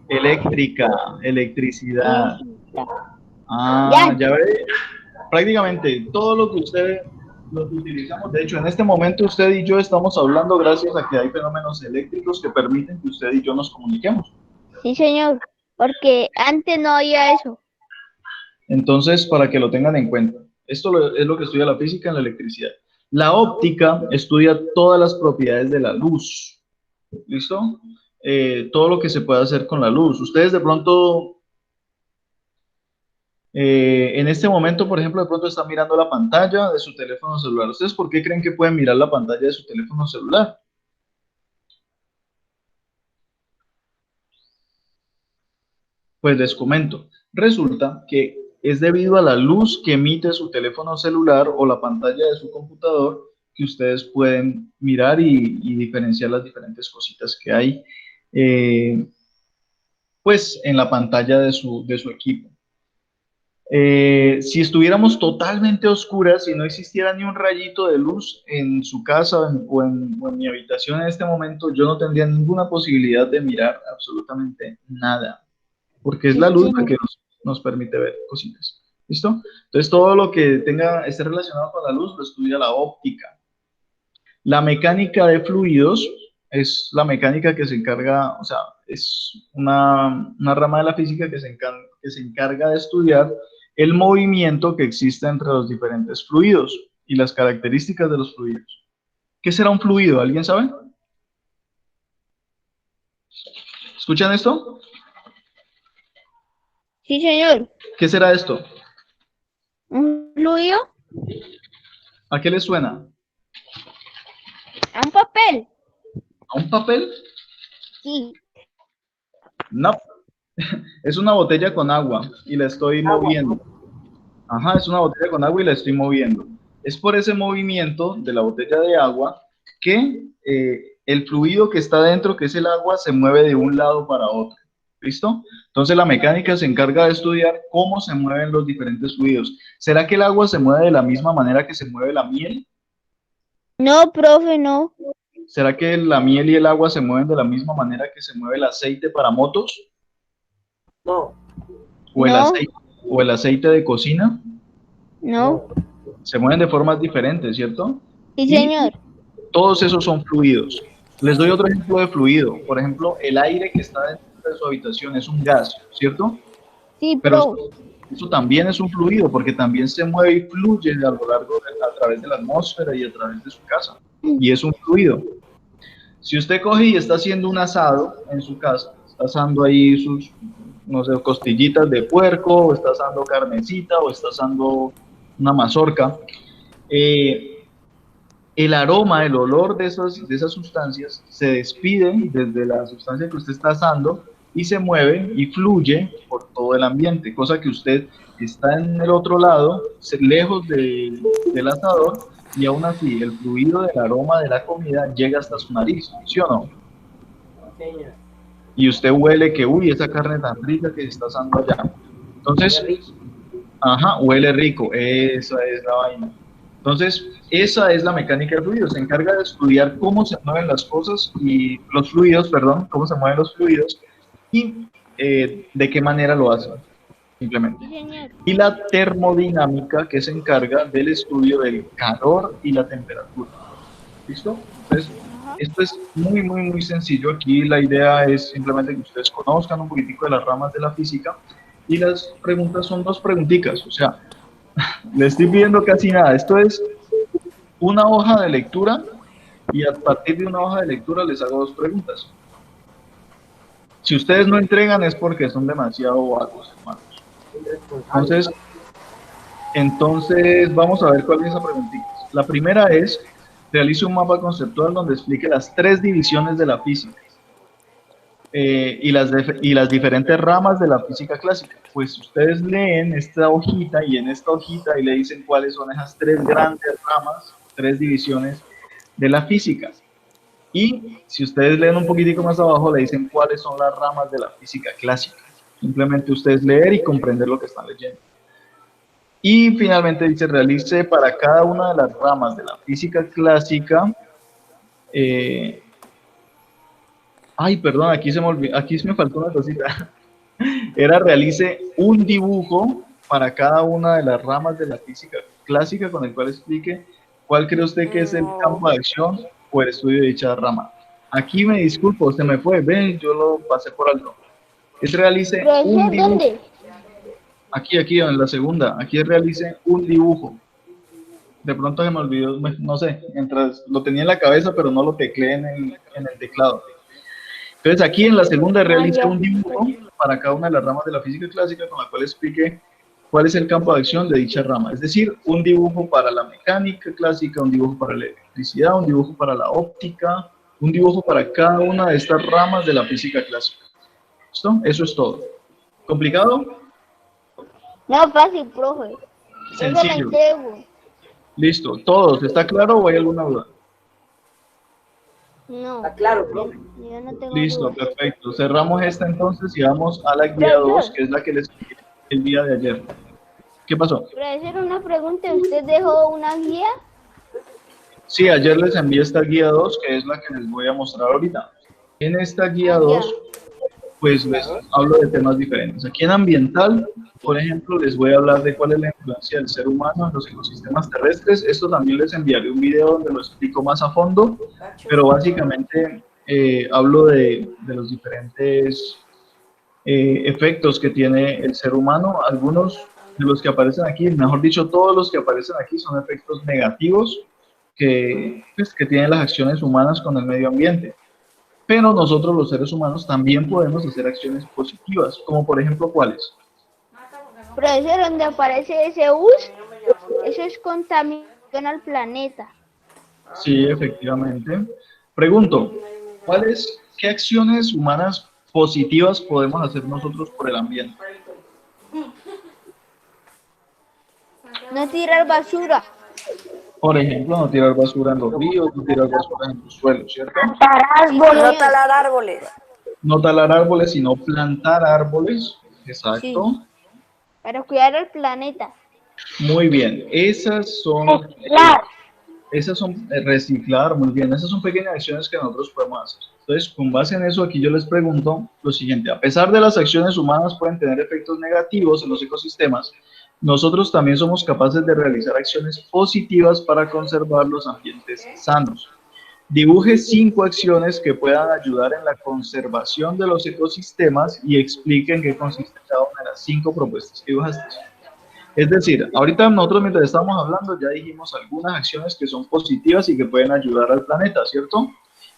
Eléctrica, electricidad. Energía. Ah, Ya. ya ve, prácticamente todo lo que utilizamos, de hecho, en este momento usted y yo estamos hablando gracias a que hay fenómenos eléctricos que permiten que usted y yo nos comuniquemos. Sí, señor. Porque antes no había eso. Entonces, para que lo tengan en cuenta, esto es lo que estudia la física en la electricidad. La óptica estudia todas las propiedades de la luz. ¿Listo? Todo lo que se puede hacer con la luz. Ustedes de pronto... en este momento, por ejemplo, de pronto están mirando la pantalla de su teléfono celular. ¿Ustedes por qué creen que pueden mirar la pantalla de su teléfono celular? Pues les comento. Resulta que es debido a la luz que emite su teléfono celular o la pantalla de su computador que ustedes pueden mirar y diferenciar las diferentes cositas que hay pues en la pantalla de su equipo. Si estuviéramos totalmente oscuras y no existiera ni un rayito de luz en su casa o en mi habitación en este momento, yo no tendría ninguna posibilidad de mirar absolutamente nada, porque es la luz la que nos permite ver cositas. ¿Listo? Entonces todo lo que esté relacionado con la luz lo estudia la óptica. La mecánica de fluidos es la mecánica que se encarga, o sea, es una rama de la física que se encarga de estudiar el movimiento que existe entre los diferentes fluidos y las características de los fluidos. ¿Qué será un fluido? ¿Alguien sabe? ¿Escuchan esto? Sí, señor. ¿Qué será esto? ¿Un fluido? ¿A qué les suena? ¿A un papel? ¿A un papel? Sí. No. Es una botella con agua y la estoy moviendo. Ajá, es una botella con agua y la estoy moviendo. Es por ese movimiento de la botella de agua que el fluido que está dentro, que es el agua, se mueve de un lado para otro. ¿Listo? Entonces la mecánica se encarga de estudiar cómo se mueven los diferentes fluidos. ¿Será que el agua se mueve de la misma manera que se mueve la miel? No, profe, no. ¿Será que la miel y el agua se mueven de la misma manera que se mueve el aceite para motos? No. ¿O el No. aceite, o el aceite de cocina? No. Se mueven de formas diferentes, ¿cierto? Sí, Y señor. todos esos son fluidos. Les doy otro ejemplo de fluido. Por ejemplo, el aire que está dentro de su habitación es un gas, ¿cierto? Sí, Pero profe. eso también es un fluido porque también se mueve y fluye a lo largo, a través de la atmósfera y a través de su casa. Y es un fluido. Si usted coge y está haciendo un asado en su casa, está asando ahí sus, no sé, costillitas de puerco, o está asando carnecita, o está asando una mazorca, el aroma, el olor de esas sustancias se despide desde la sustancia que usted está asando y se mueve y fluye por todo el ambiente, cosa que usted está en el otro lado, lejos del asador, y aún así el fluido del aroma de la comida llega hasta su nariz, ¿sí o no? Y usted huele que, uy, esa carne tan rica que se está asando allá. Entonces, ajá, huele rico, esa es la vaina. Entonces, esa es la mecánica del fluido, se encarga de estudiar cómo se mueven las cosas y los fluidos, perdón, cómo se mueven los fluidos y de qué manera lo hacen, simplemente. Sí, señor. Y la termodinámica, que se encarga del estudio del calor y la temperatura. ¿Listo? Entonces, esto es muy, muy, muy sencillo. Aquí la idea es simplemente que ustedes conozcan un poquitico de las ramas de la física y las preguntas son dos preguntitas, o sea, le estoy pidiendo casi nada. Esto es una hoja de lectura y a partir de una hoja de lectura les hago dos preguntas. Si ustedes no entregan es porque son demasiado vagos, hermanos. Entonces vamos a ver cuál es esa preguntita. La primera es, realice un mapa conceptual donde explique las tres divisiones de la física y las diferentes ramas de la física clásica. Pues ustedes leen esta hojita y en esta hojita y le dicen cuáles son esas tres grandes ramas, tres divisiones de la física. Y si ustedes leen un poquitico más abajo, le dicen cuáles son las ramas de la física clásica. Simplemente ustedes leer y comprender lo que están leyendo. Y finalmente dice, realice para cada una de las ramas de la física clásica. Ay, perdón, aquí se me faltó una cosita. Era realice un dibujo para cada una de las ramas de la física clásica con el cual explique cuál cree usted que es el campo de acción o el estudio de dicha rama. Aquí me disculpo, se me fue, ven, yo lo pasé por alto. Es realice un dibujo. ¿Dónde? Aquí en la segunda, aquí realice un dibujo. De pronto se me olvidó, no sé, mientras lo tenía en la cabeza, pero no lo tecleé en el teclado. Entonces aquí en la segunda realice un dibujo para cada una de las ramas de la física clásica con la cual explique cuál es el campo de acción de dicha rama. Es decir, un dibujo para la mecánica clásica, un dibujo para la electricidad, un dibujo para la óptica, un dibujo para cada una de estas ramas de la física clásica. ¿Listo? Eso es todo. ¿Complicado? No, fácil, profe. No. Claro, profe. Yo no tengo Listo, dudas. perfecto. Cerramos esta entonces y vamos a la guía 2, que es la que les envié el día de ayer. ¿Qué pasó? Profesor, una pregunta. ¿Usted dejó una guía? Sí, ayer les envié esta guía 2, que es la que les voy a mostrar ahorita. En esta guía Ah, 2, pues les hablo de temas diferentes. Aquí en ambiental, por ejemplo, les voy a hablar de cuál es la influencia del ser humano en los ecosistemas terrestres. Esto también les enviaré un video donde lo explico más a fondo, pero básicamente hablo de los diferentes efectos que tiene el ser humano. Algunos de los que aparecen aquí, mejor dicho, todos los que aparecen aquí son efectos negativos pues, que tienen las acciones humanas con el medio ambiente. Pero nosotros los seres humanos también podemos hacer acciones positivas, como por ejemplo, ¿cuáles? Profesor, donde aparece ese bus, eso es contaminación al planeta. Sí, efectivamente. Pregunto, ¿qué acciones humanas positivas podemos hacer nosotros por el ambiente? No tirar basura. Por ejemplo, no tirar basura en los ríos, no tirar basura en los suelos, ¿cierto? No talar árboles. No talar árboles, sino plantar árboles. Exacto. Sí. Para cuidar el planeta. Muy bien. Esas son reciclar, muy bien. Esas son pequeñas acciones que nosotros podemos hacer. Entonces, con base en eso, aquí yo les pregunto lo siguiente. A pesar de las acciones humanas pueden tener efectos negativos en los ecosistemas, nosotros también somos capaces de realizar acciones positivas para conservar los ambientes sanos. Dibuje 5 acciones que puedan ayudar en la conservación de los ecosistemas y explique en qué consiste cada una de las 5 propuestas que dibujaste. Es decir, ahorita nosotros mientras estamos hablando ya dijimos algunas acciones que son positivas y que pueden ayudar al planeta, ¿cierto?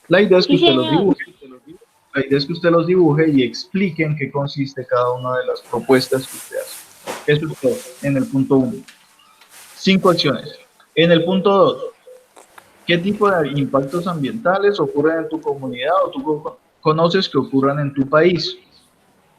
La idea es que usted los dibuje. La idea es que usted los dibuje y explique en qué consiste cada una de las propuestas que usted hace. Eso es todo en el punto 1. 5 acciones. En el punto 2, ¿qué tipo de impactos ambientales ocurren en tu comunidad o tú conoces que ocurran en tu país?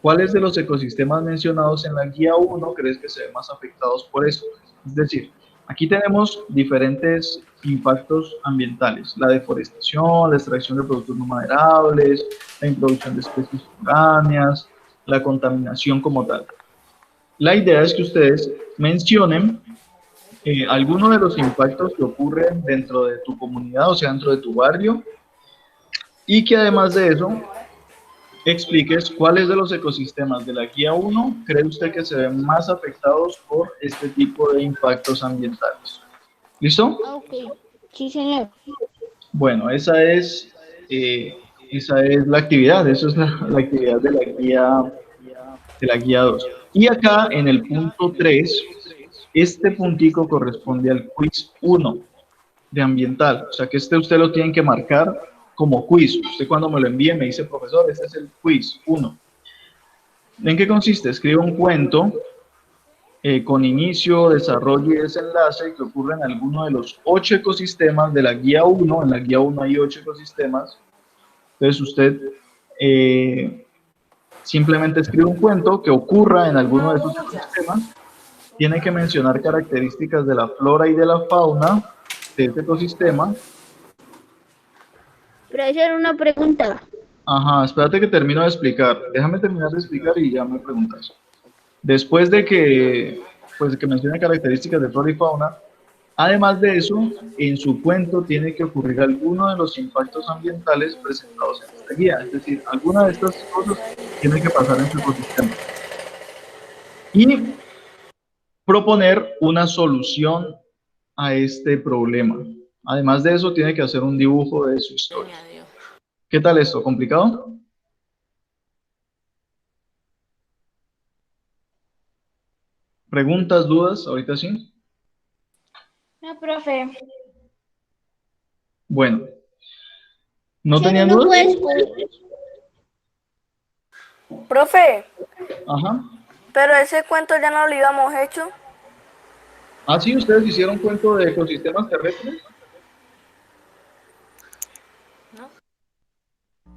¿Cuáles de los ecosistemas mencionados en la guía 1 crees que se ven más afectados por eso? Es decir, aquí tenemos diferentes impactos ambientales: la deforestación, la extracción de productos no maderables, la introducción de especies foráneas, la contaminación como tal. La idea es que ustedes mencionen algunos de los impactos que ocurren dentro de tu comunidad, o sea, dentro de tu barrio, y que además de eso expliques cuáles de los ecosistemas de la guía 1 cree usted que se ven más afectados por este tipo de impactos ambientales. ¿Listo? Ok. Sí, señor. Bueno, esa es la actividad, esa es la actividad de la guía 2. Y acá en el punto 3, este puntico corresponde al quiz 1 de ambiental, o sea que usted lo tiene que marcar como quiz. Usted cuando me lo envíe me dice: profesor, este es el quiz 1. ¿En qué consiste? Escribe un cuento con inicio, desarrollo y desenlace que ocurre en alguno de los 8 ecosistemas de la guía 1. En la guía 1 hay 8 ecosistemas. Entonces usted simplemente escribe un cuento que ocurra en alguno de esos ecosistemas. Tiene que mencionar características de la flora y de la fauna de este ecosistema. Profesor, una pregunta. Ajá, espérate que termino de explicar. Déjame terminar de explicar y ya me preguntas. Después de que mencione características de flora y fauna, además de eso, en su cuento tiene que ocurrir alguno de los impactos ambientales presentados en esta guía. Es decir, alguna de estas cosas tiene que pasar en su ecosistema. Y proponer una solución a este problema. Además de eso, tiene que hacer un dibujo de su historia. ¿Qué tal esto? ¿Complicado? ¿Preguntas, dudas? Ahorita sí. No, profe. Bueno. ¿No Pero tenían no dudas? puedes Profe, Ajá. pero ese cuento ya no lo íbamos hecho. Ah, sí, ustedes hicieron cuento de ecosistemas terrestres.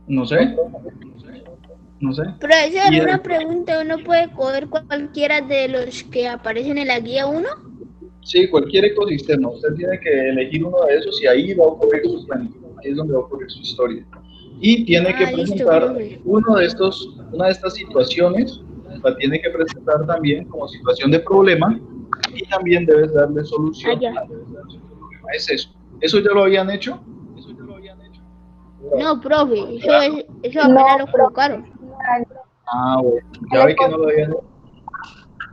No sé. No sé. Profesor, Y, una pregunta. ¿Uno puede coger cualquiera de los que aparecen en la guía 1? sí, cualquier ecosistema. Usted tiene que elegir uno de esos y ahí va a ocurrir su cuento. es donde va a ocurrir su historia. Y tiene que Listo, presentar profe. una de estas situaciones, la tiene que presentar también como situación de problema y también debes darle solución Allá. a ese problema. Es eso. ¿Eso ya lo habían hecho? No, profe, eso No, apenas lo profe, colocaron. Ah, bueno, ya ve que no lo habían hecho.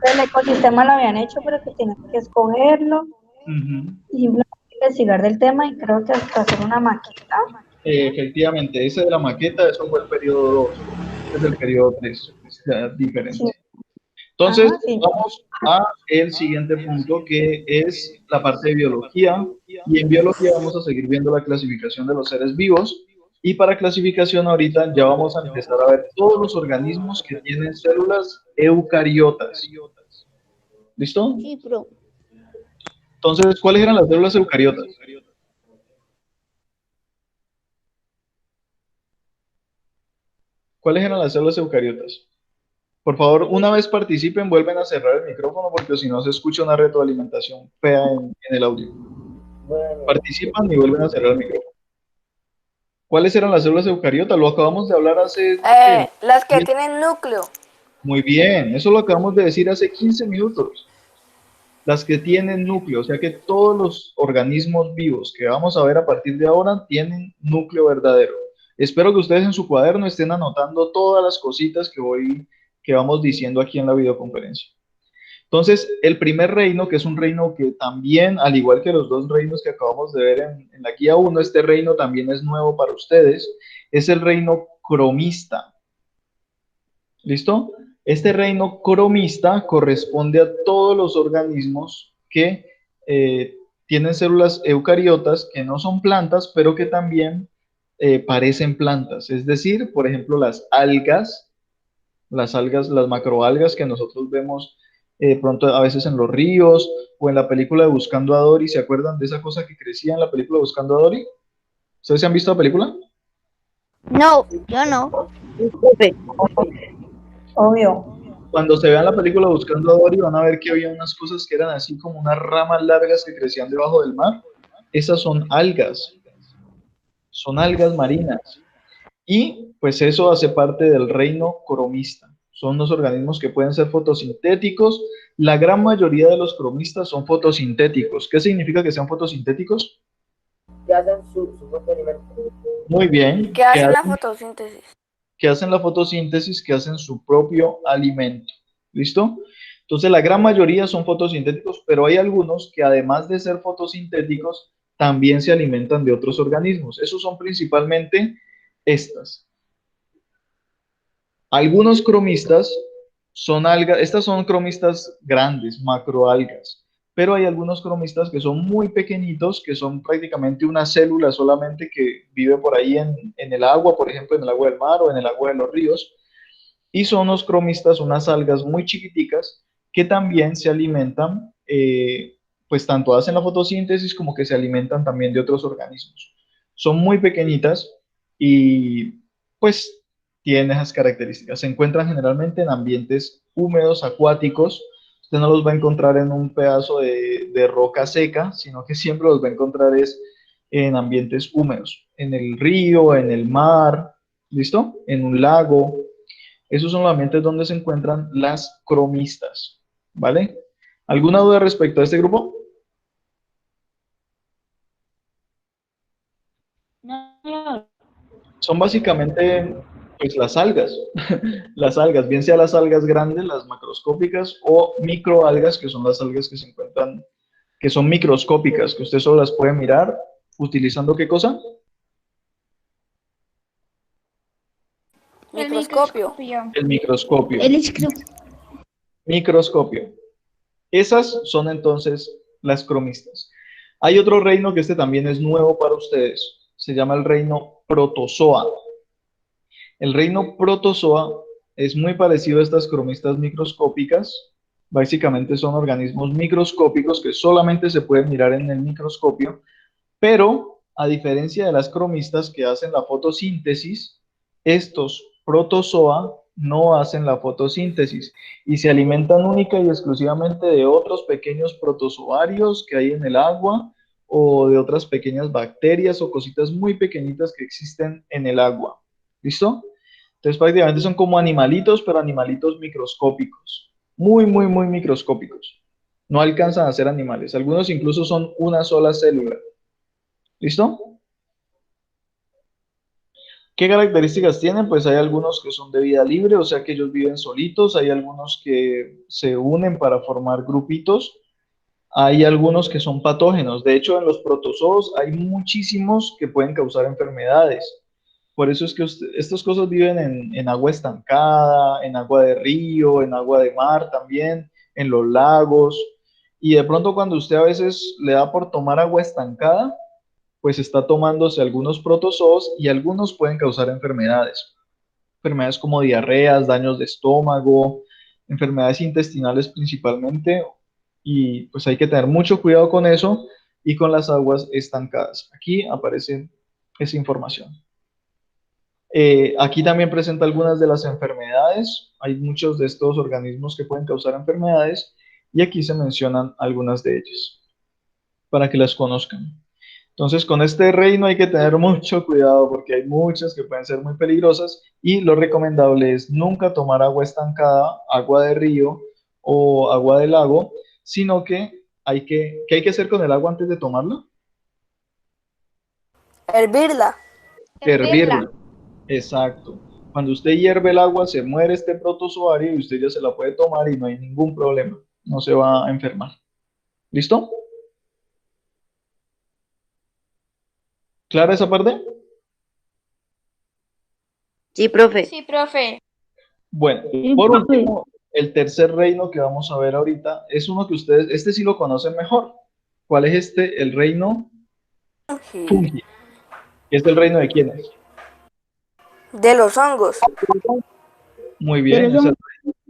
el ecosistema lo habían hecho, pero que tienen que escogerlo Ujú. y simplemente investigar del tema y creo que hasta hacer una maqueta. Efectivamente, ese de la maqueta, eso fue el periodo 2, es el periodo 3, es diferente. Sí. Entonces, Ajá, sí. vamos a el siguiente punto, que es la parte de biología, y en biología vamos a seguir viendo la clasificación de los seres vivos, y para clasificación ahorita ya vamos a empezar a ver todos los organismos que tienen células eucariotas. ¿Listo? Sí, profe. Entonces, ¿cuáles eran las células eucariotas? ¿Cuáles eran las células eucariotas? Por favor, una vez participen, vuelven a cerrar el micrófono porque si no se escucha una retroalimentación fea en el audio. Participan y vuelven a cerrar el micrófono. ¿Cuáles eran las células eucariotas? Lo acabamos de hablar hace... ¿qué? Las que tienen núcleo. Muy bien, eso lo acabamos de decir hace 15 minutos. Las que tienen núcleo, o sea que todos los organismos vivos que vamos a ver a partir de ahora tienen núcleo verdadero. Espero que ustedes en su cuaderno estén anotando todas las cositas que vamos diciendo aquí en la videoconferencia. Entonces, el primer reino, que es un reino que también, al igual que los dos reinos que acabamos de ver en la guía 1, este reino también es nuevo para ustedes, es el reino cromista. ¿Listo? Este reino cromista corresponde a todos los organismos que tienen células eucariotas, que no son plantas, pero que también parecen plantas. Es decir, por ejemplo, las macroalgas que nosotros vemos pronto a veces en los ríos o en la película de Buscando a Dory. ¿Se acuerdan de esa cosa que crecía en la película de Buscando a Dory? ¿Ustedes se han visto la película? No, yo no. Obvio. Cuando se vean la película Buscando a Dory van a ver que había unas cosas que eran así como unas ramas largas que crecían debajo del mar. Esas son algas marinas. Y pues eso hace parte del reino cromista. Son los organismos que pueden ser fotosintéticos. La gran mayoría de los cromistas son fotosintéticos. ¿Qué significa que sean fotosintéticos? Que hacen su experimento. Muy bien. Que hacen la fotosíntesis. Que hacen la fotosíntesis, que hacen su propio alimento. ¿Listo? Entonces la gran mayoría son fotosintéticos, pero hay algunos que además de ser fotosintéticos, también se alimentan de otros organismos. Esos son principalmente estas. Algunos cromistas son algas, estas son cromistas grandes, macroalgas, pero hay algunos cromistas que son muy pequeñitos, que son prácticamente una célula solamente que vive por ahí en el agua, por ejemplo, en el agua del mar o en el agua de los ríos, y son los cromistas, unas algas muy chiquiticas que también se alimentan, pues tanto hacen la fotosíntesis como que se alimentan también de otros organismos. Son muy pequeñitas y pues tienen esas características. Se encuentran generalmente en ambientes húmedos, acuáticos. Usted no los va a encontrar en un pedazo de roca seca, sino que siempre los va a encontrar es en ambientes húmedos, en el río, en el mar, ¿listo? En un lago. Esos son los ambientes donde se encuentran las cromistas, ¿vale? ¿Alguna duda respecto a este grupo? No, Son básicamente pues las algas, las algas, bien sea las algas grandes, las macroscópicas o microalgas, que son las algas que se encuentran, que son microscópicas, que usted solo las puede mirar utilizando ¿qué cosa? Microscopio. El microscopio. el escribo. Microscopio. Esas son entonces las cromistas. Hay otro reino que este también es nuevo para ustedes. Se llama el reino protozoa. El reino protozoa es muy parecido a estas cromistas microscópicas. Básicamente son organismos microscópicos que solamente se pueden mirar en el microscopio, pero a diferencia de las cromistas que hacen la fotosíntesis, estos protozoa no hacen la fotosíntesis y se alimentan única y exclusivamente de otros pequeños protozoarios que hay en el agua o de otras pequeñas bacterias o cositas muy pequeñitas que existen en el agua. ¿Listo? Entonces prácticamente son como animalitos, pero animalitos microscópicos, muy, muy, muy microscópicos. No alcanzan a ser animales. Algunos incluso son una sola célula. ¿Listo? ¿Qué características tienen? Pues hay algunos que son de vida libre, o sea que ellos viven solitos, hay algunos que se unen para formar grupitos, hay algunos que son patógenos. De hecho, en los protozoos hay muchísimos que pueden causar enfermedades. Por eso es que estas cosas viven en agua estancada, en agua de río, en agua de mar también, en los lagos. Y de pronto cuando usted a veces le da por tomar agua estancada, pues está tomándose algunos protozoos y algunos pueden causar enfermedades. Enfermedades como diarreas, daños de estómago, enfermedades intestinales principalmente. Y pues hay que tener mucho cuidado con eso y con las aguas estancadas. Aquí aparece esa información. Aquí también presenta algunas de las enfermedades. Hay muchos de estos organismos que pueden causar enfermedades y aquí se mencionan algunas de ellas para que las conozcan. Entonces, con este reino hay que tener mucho cuidado porque hay muchas que pueden ser muy peligrosas y lo recomendable es nunca tomar agua estancada, agua de río o agua de lago, sino que ¿qué hay que hacer con el agua antes de tomarla? Hervirla. Hervirla. Exacto. Cuando usted hierve el agua, se muere este protozoario y usted ya se la puede tomar y no hay ningún problema. No se va a enfermar. ¿Listo? ¿Clara esa parte? Sí, profe. Sí, profe. Bueno, Sí, por profe. último, el tercer reino que vamos a ver ahorita es uno que ustedes, este sí lo conocen mejor. ¿Cuál es este? El reino fungi. ¿Es el reino de quiénes? De los hongos. Muy bien,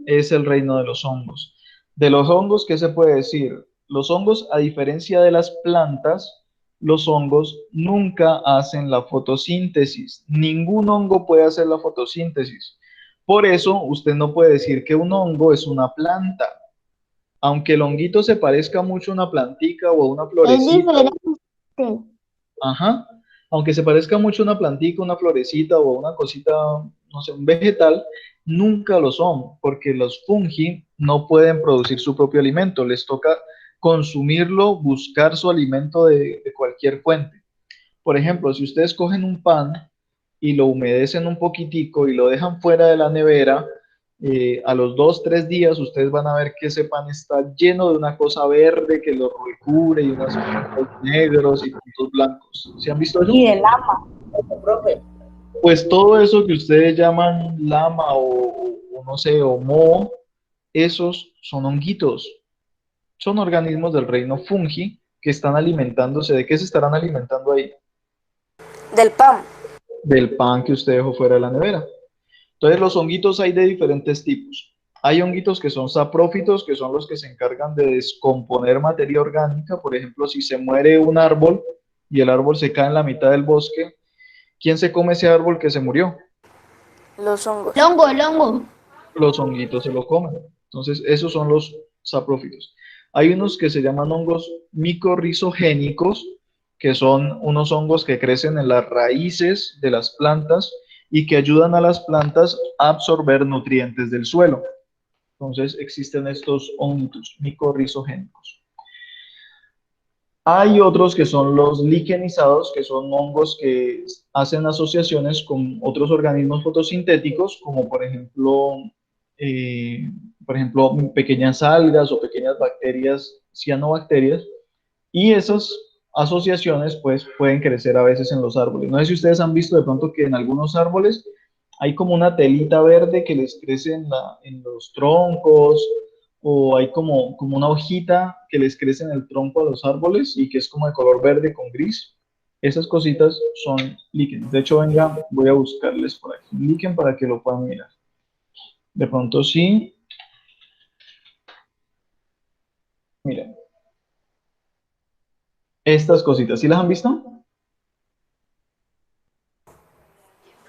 es el reino de los hongos. De los hongos, ¿qué se puede decir? Los hongos, a diferencia de las plantas, los hongos nunca hacen la fotosíntesis. Ningún hongo puede hacer la fotosíntesis. Por eso, usted no puede decir que un hongo es una planta. Aunque el honguito se parezca mucho a una plantica o a una Es florecita, diferente. ajá, aunque se parezca mucho a una plantica, una florecita o una cosita, no sé, un vegetal, nunca lo son, porque los fungi no pueden producir su propio alimento, les toca consumirlo, buscar su alimento de cualquier fuente. Por ejemplo, si ustedes cogen un pan y lo humedecen un poquitico y lo dejan fuera de la nevera, a los 2, 3 días ustedes van a ver que ese pan está lleno de una cosa verde que lo recubre y unos puntos negros y puntos blancos. ¿Se han visto eso? Y de lama. Pues todo eso que ustedes llaman lama o no sé, o moho, esos son honguitos. Son organismos del reino fungi que están alimentándose. ¿De qué se estarán alimentando ahí? Del pan. Del pan que usted dejó fuera de la nevera. Entonces, los honguitos hay de diferentes tipos. Hay honguitos que son saprófitos, que son los que se encargan de descomponer materia orgánica. Por ejemplo, si se muere un árbol y el árbol se cae en la mitad del bosque, ¿quién se come ese árbol que se murió? Los hongos. El hongo. Los honguitos se lo comen. Entonces, esos son los saprófitos. Hay unos que se llaman hongos micorrizogénicos, que son unos hongos que crecen en las raíces de las plantas y que ayudan a las plantas a absorber nutrientes del suelo. Entonces, existen estos hongos micorrizogénicos. Hay otros que son los liquenizados, que son hongos que hacen asociaciones con otros organismos fotosintéticos, como por ejemplo, pequeñas algas o pequeñas bacterias, cianobacterias, y esas asociaciones pues pueden crecer a veces en los árboles. No sé si ustedes han visto de pronto que en algunos árboles hay como una telita verde que les crece en los troncos, o hay como una hojita que les crece en el tronco a los árboles y que es como de color verde con gris. Esas cositas son líquenes. De hecho, venga, voy a buscarles por aquí un líquen para que lo puedan mirar. De pronto sí. Miren. Estas cositas, ¿sí las han visto?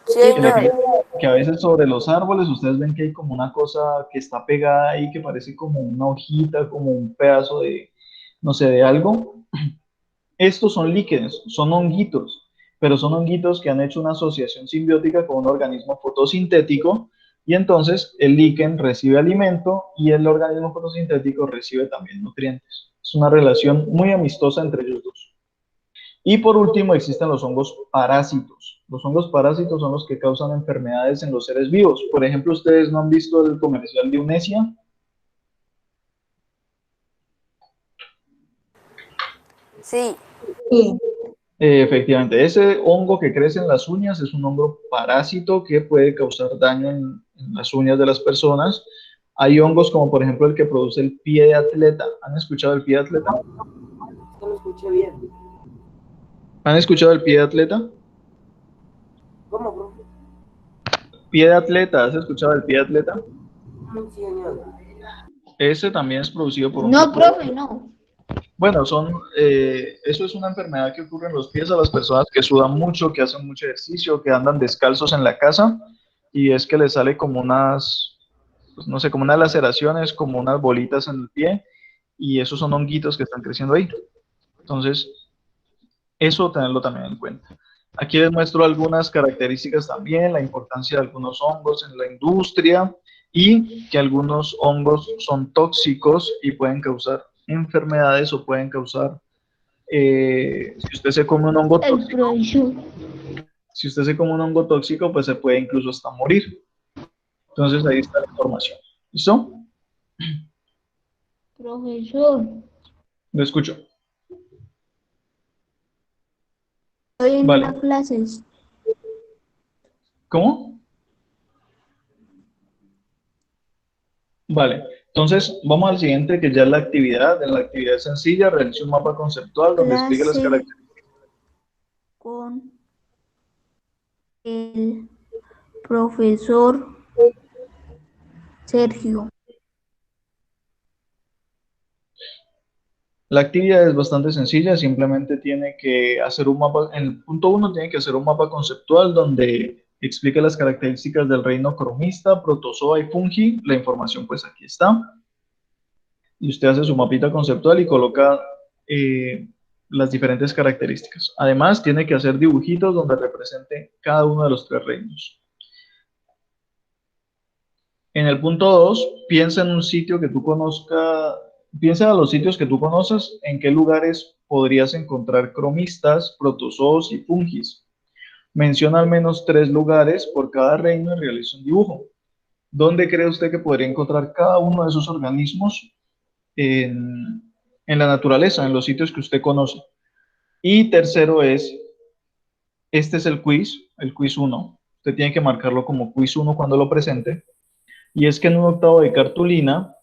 Sí, Que, señor. que a veces sobre los árboles ustedes ven que hay como una cosa que está pegada ahí que parece como una hojita, como un pedazo de, no sé, de algo. Estos son líquenes, son honguitos, pero son honguitos que han hecho una asociación simbiótica con un organismo fotosintético y entonces el líquen recibe alimento y el organismo fotosintético recibe también nutrientes. Es una relación muy amistosa entre ellos dos. Y por último existen los hongos parásitos. Los hongos parásitos son los que causan enfermedades en los seres vivos. Por ejemplo, ¿ustedes no han visto el comercial de Unesia? Sí. Sí. Efectivamente, ese hongo que crece en las uñas es un hongo parásito que puede causar daño en las uñas de las personas. Hay hongos como por ejemplo el que produce el pie de atleta. ¿Han escuchado el pie de atleta? No lo escuché bien. ¿Han escuchado el pie de atleta? ¿Cómo, profe? Pie de atleta, ¿has escuchado el pie de atleta? Sí, señor. Ese también es producido por un No, tipo de... profe, no. Bueno, eso es una enfermedad que ocurre en los pies a las personas que sudan mucho, que hacen mucho ejercicio, que andan descalzos en la casa y es que les sale como unas, pues no sé, como unas laceraciones, como unas bolitas en el pie y esos son honguitos que están creciendo ahí. Entonces, eso tenerlo también en cuenta. Aquí les muestro algunas características también, la importancia de algunos hongos en la industria y que algunos hongos son tóxicos y pueden causar enfermedades o pueden causar, si usted se come un hongo El tóxico, profesor. si usted se come un hongo tóxico, pues se puede incluso hasta morir. Entonces ahí está la información. ¿Listo? Profesor. Lo escucho. Estoy en Vale. las clases. ¿Cómo? Vale. Entonces, vamos al siguiente, que ya es la actividad. En la actividad sencilla, realice un mapa conceptual donde explique las Clase características. con el profesor Sergio. La actividad es bastante sencilla, simplemente tiene que hacer un mapa, en el punto 1 tiene que hacer un mapa conceptual donde explique las características del reino cromista, protozoa y fungi. La información pues aquí está. Y usted hace su mapita conceptual y coloca las diferentes características. Además, tiene que hacer dibujitos donde represente cada uno de los tres reinos. En el punto 2, piensa en un sitio que tú conozcas, piensa en los sitios que tú conoces, en qué lugares podrías encontrar cromistas, protozoos y fungis. Menciona al menos 3 lugares por cada reino y realiza un dibujo. ¿Dónde cree usted que podría encontrar cada uno de esos organismos en la naturaleza, en los sitios que usted conoce? Y tercero este es el quiz 1. Usted tiene que marcarlo como quiz 1 cuando lo presente. Y es que en un octavo de cartulina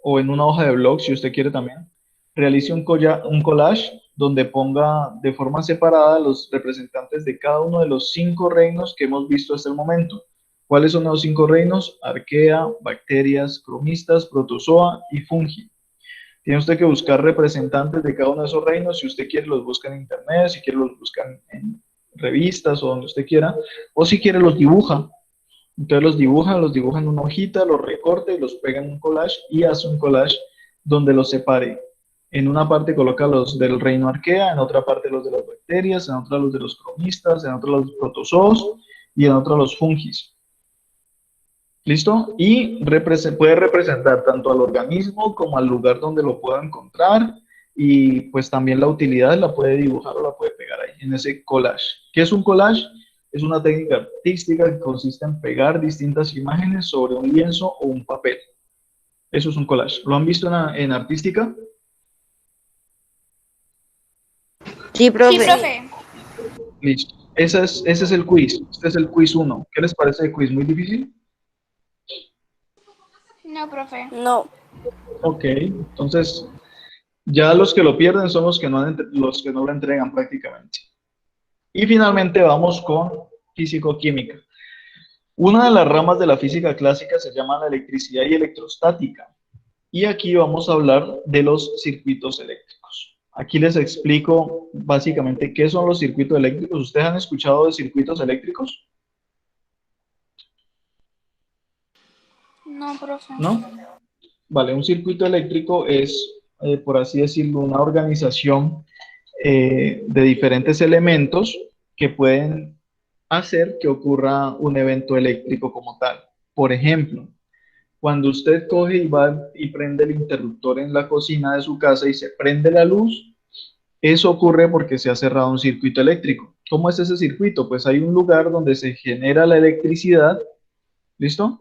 o en una hoja de blog, si usted quiere también, realice un collage donde ponga de forma separada los representantes de cada uno de los 5 reinos que hemos visto hasta el momento. ¿Cuáles son los 5 reinos? Arquea, bacterias, cromistas, protozoa y fungi. Tiene usted que buscar representantes de cada uno de esos reinos. Si usted quiere, los busca en internet, si quiere, los busca en revistas o donde usted quiera, o si quiere, los dibuja. Entonces los dibuja en una hojita, los recorta y los pega en un collage y hace un collage donde los separe. En una parte coloca los del reino arquea, en otra parte los de las bacterias, en otra los de los cromistas, en otra los protozoos y en otra los fungis. ¿Listo? Y puede representar tanto al organismo como al lugar donde lo pueda encontrar y pues también la utilidad la puede dibujar o la puede pegar ahí en ese collage. ¿Qué es un collage? Es una técnica artística que consiste en pegar distintas imágenes sobre un lienzo o un papel. Eso es un collage. ¿Lo han visto en artística? Sí, profe. Sí, profe. Listo. Ese es el quiz. Este es el quiz 1. ¿Qué les parece el quiz? ¿Muy difícil? No, profe. No. Ok, entonces ya los que lo pierden son los que los que no lo entregan prácticamente. Y finalmente vamos con físico-química. Una de las ramas de la física clásica se llama la electricidad y electrostática. Y aquí vamos a hablar de los circuitos eléctricos. Aquí les explico básicamente qué son los circuitos eléctricos. ¿Ustedes han escuchado de circuitos eléctricos? No, profe. ¿No? Vale, un circuito eléctrico es, por así decirlo, una organización de diferentes elementos que pueden hacer que ocurra un evento eléctrico como tal. Por ejemplo, cuando usted coge y va y prende el interruptor en la cocina de su casa y se prende la luz, eso ocurre porque se ha cerrado un circuito eléctrico. ¿Cómo es ese circuito? Pues hay un lugar donde se genera la electricidad, ¿listo?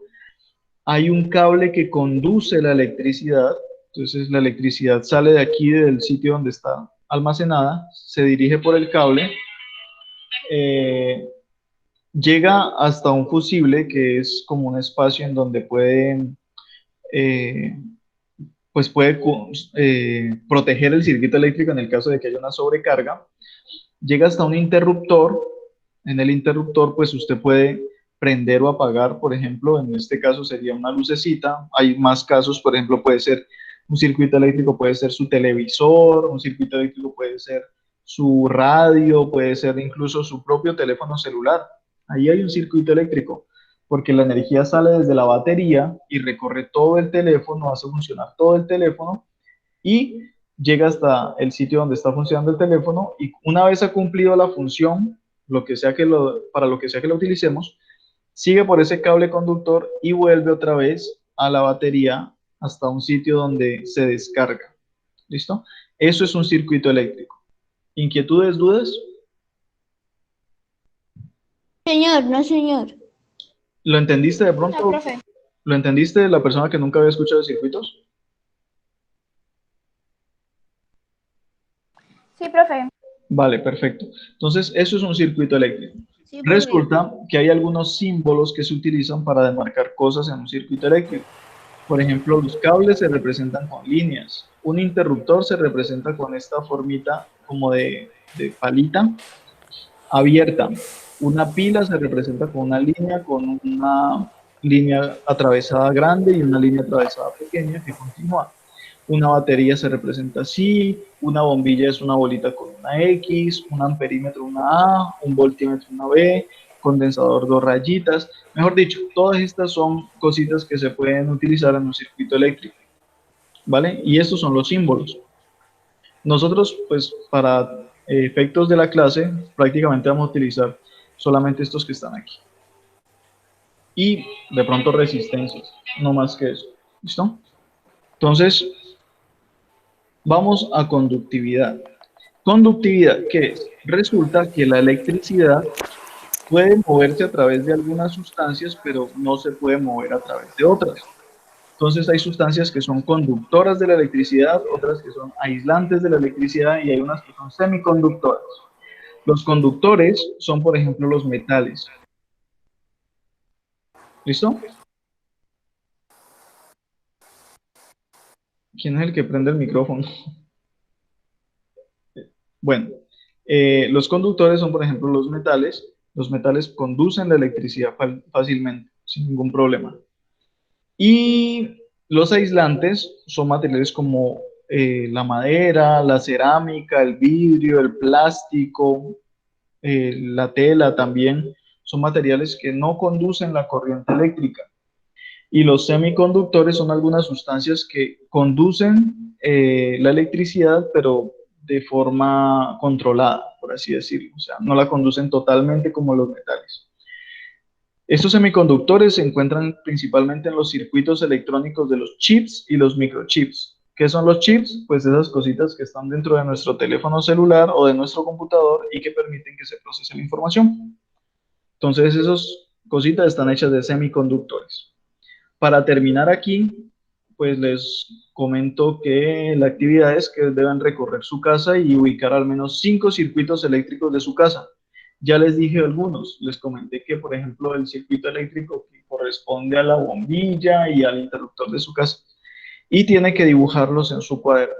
Hay un cable que conduce la electricidad, entonces la electricidad sale de aquí, del sitio donde está almacenada, se dirige por el cable, eh, llega hasta un fusible, que es como un espacio en donde eh, puede proteger el circuito eléctrico en el caso de que haya una sobrecarga. Llega hasta un interruptor. En el interruptor, pues usted puede prender o apagar, por ejemplo, en este caso sería una lucecita. Hay más casos, por ejemplo, puede ser un circuito eléctrico, puede ser su televisor, un circuito eléctrico puede ser su radio, puede ser incluso su propio teléfono celular. Ahí hay un circuito eléctrico, porque la energía sale desde la batería y recorre todo el teléfono, hace funcionar todo el teléfono y llega hasta el sitio donde está funcionando el teléfono, y una vez ha cumplido la función, para lo que sea que lo utilicemos, sigue por ese cable conductor y vuelve otra vez a la batería hasta un sitio donde se descarga. ¿Listo? Eso es un circuito eléctrico. ¿Inquietudes, dudas? Señor, no señor. ¿Lo entendiste de pronto? No, profe. ¿Lo entendiste de la persona que nunca había escuchado de circuitos? Sí, profe. Vale, perfecto. Entonces, eso es un circuito eléctrico. Sí, profe. Resulta que hay algunos símbolos que se utilizan para demarcar cosas en un circuito eléctrico. Por ejemplo, los cables se representan con líneas. Un interruptor se representa con esta formita como de palita abierta. Una pila se representa con una línea atravesada grande y una línea atravesada pequeña que continúa. Una batería se representa así, una bombilla es una bolita con una X, un amperímetro una A, un voltímetro una B, condensador dos rayitas. Mejor dicho, todas estas son cositas que se pueden utilizar en un circuito eléctrico, ¿vale? Y estos son los símbolos. Nosotros, pues, para efectos de la clase, prácticamente vamos a utilizar solamente estos que están aquí. Y de pronto resistencias, no más que eso. ¿Listo? Entonces, vamos a conductividad. Conductividad, ¿qué es? Resulta que la electricidad puede moverse a través de algunas sustancias, pero no se puede mover a través de otras. Entonces hay sustancias que son conductoras de la electricidad, otras que son aislantes de la electricidad y hay unas que son semiconductoras. Los conductores son, por ejemplo, los metales. ¿Listo? ¿Quién es el que prende el micrófono? Bueno, los conductores son, por ejemplo, los metales. Los metales conducen la electricidad fácilmente, sin ningún problema. Y los aislantes son materiales como la madera, la cerámica, el vidrio, el plástico, la tela también. Son materiales que no conducen la corriente eléctrica. Y los semiconductores son algunas sustancias que conducen la electricidad, pero de forma controlada, por así decirlo. O sea, no la conducen totalmente como los metales. Estos semiconductores se encuentran principalmente en los circuitos electrónicos de los chips y los microchips. ¿Qué son los chips? Pues esas cositas que están dentro de nuestro teléfono celular o de nuestro computador y que permiten que se procese la información. Entonces, esas cositas están hechas de semiconductores. Para terminar aquí, pues les comento que la actividad es que deben recorrer su casa y ubicar al menos 5 circuitos eléctricos de su casa. Ya les dije algunos, les comenté que, por ejemplo, el circuito eléctrico que corresponde a la bombilla y al interruptor de su casa. Y tiene que dibujarlos en su cuaderno.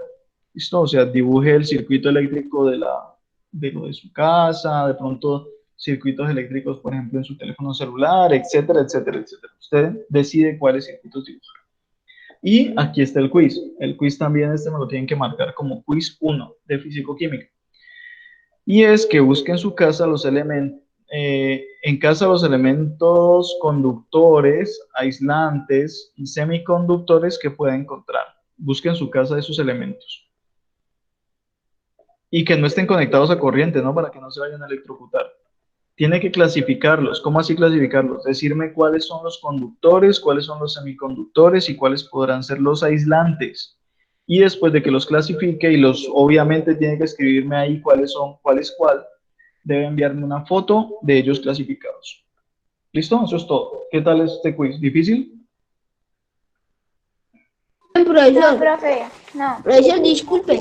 ¿Listo? O sea, dibuje el circuito eléctrico de lo de su casa, de pronto circuitos eléctricos, por ejemplo, en su teléfono celular, etcétera, etcétera, etcétera. Usted decide cuáles circuitos dibujar. Y aquí está el quiz. El quiz también me lo tienen que marcar como quiz 1 de físico-química. Y es que busquen en su casa los elementos, los elementos conductores, aislantes y semiconductores que pueda encontrar. Busquen en su casa esos elementos. y que no estén conectados a corriente, ¿no? Para que no se vayan a electrocutar. Tiene que clasificarlos. ¿Cómo así clasificarlos? Decirme cuáles son los conductores, cuáles son los semiconductores y cuáles podrán ser los aislantes. Y después de que los clasifique y los, obviamente tiene que escribirme ahí cuáles son, cuál es cuál, debe enviarme una foto de ellos clasificados. ¿Listo? Eso es todo. ¿Qué tal este quiz? ¿Difícil? Profesor, profe, no. profesor, disculpe.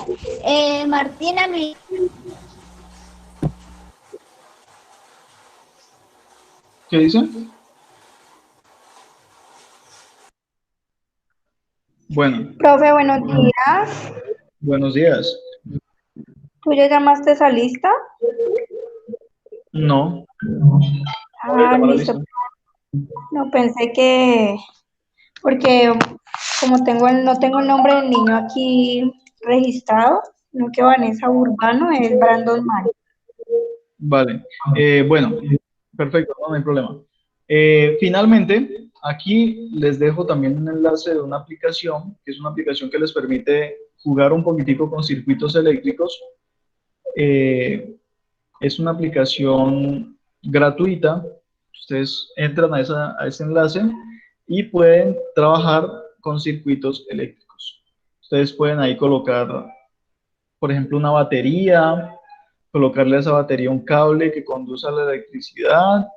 Martina me... ¿Qué dice? Bueno, Profe, buenos días. buenos días. ¿Tú ya llamaste a esa lista? No. Ah, listo. No pensé que, porque como no tengo el nombre del niño aquí registrado, sino que Vanessa Urbano es Brandon Mari. Vale. Bueno, perfecto, no hay problema. Finalmente, aquí les dejo también un enlace de una aplicación, que es una aplicación que les permite jugar un poquitico con circuitos eléctricos. Es una aplicación gratuita. Ustedes entran a ese enlace y pueden trabajar con circuitos eléctricos. Ustedes pueden ahí colocar, por ejemplo, una batería, colocarle a esa batería un cable que conduzca la electricidad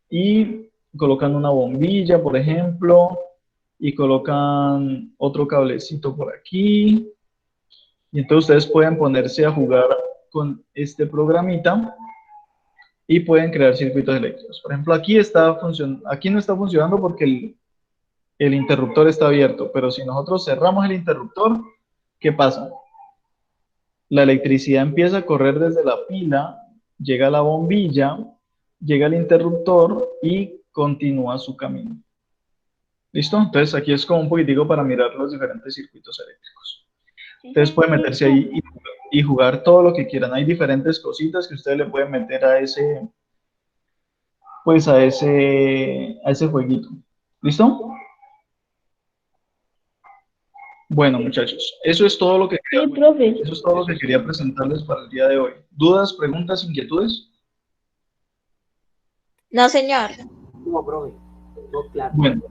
y colocan una bombilla, por ejemplo, y colocan otro cablecito por aquí. Y entonces ustedes pueden ponerse a jugar con este programita y pueden crear circuitos eléctricos. Por ejemplo, aquí no está funcionando porque el interruptor está abierto, pero si nosotros cerramos el interruptor, ¿qué pasa? La electricidad empieza a correr desde la pila, llega a la bombilla, llega al interruptor y continúa su camino. ¿Listo? Entonces aquí es como un poquitico para mirar los diferentes circuitos eléctricos. Ustedes pueden meterse ahí y jugar todo lo que quieran. Hay diferentes cositas que ustedes le pueden meter a ese, pues a ese jueguito. ¿Listo? Bueno, muchachos, eso es todo lo que quería presentarles para el día de hoy. ¿Dudas, preguntas, inquietudes? No, señor. No, profe. Todo claro. Bueno,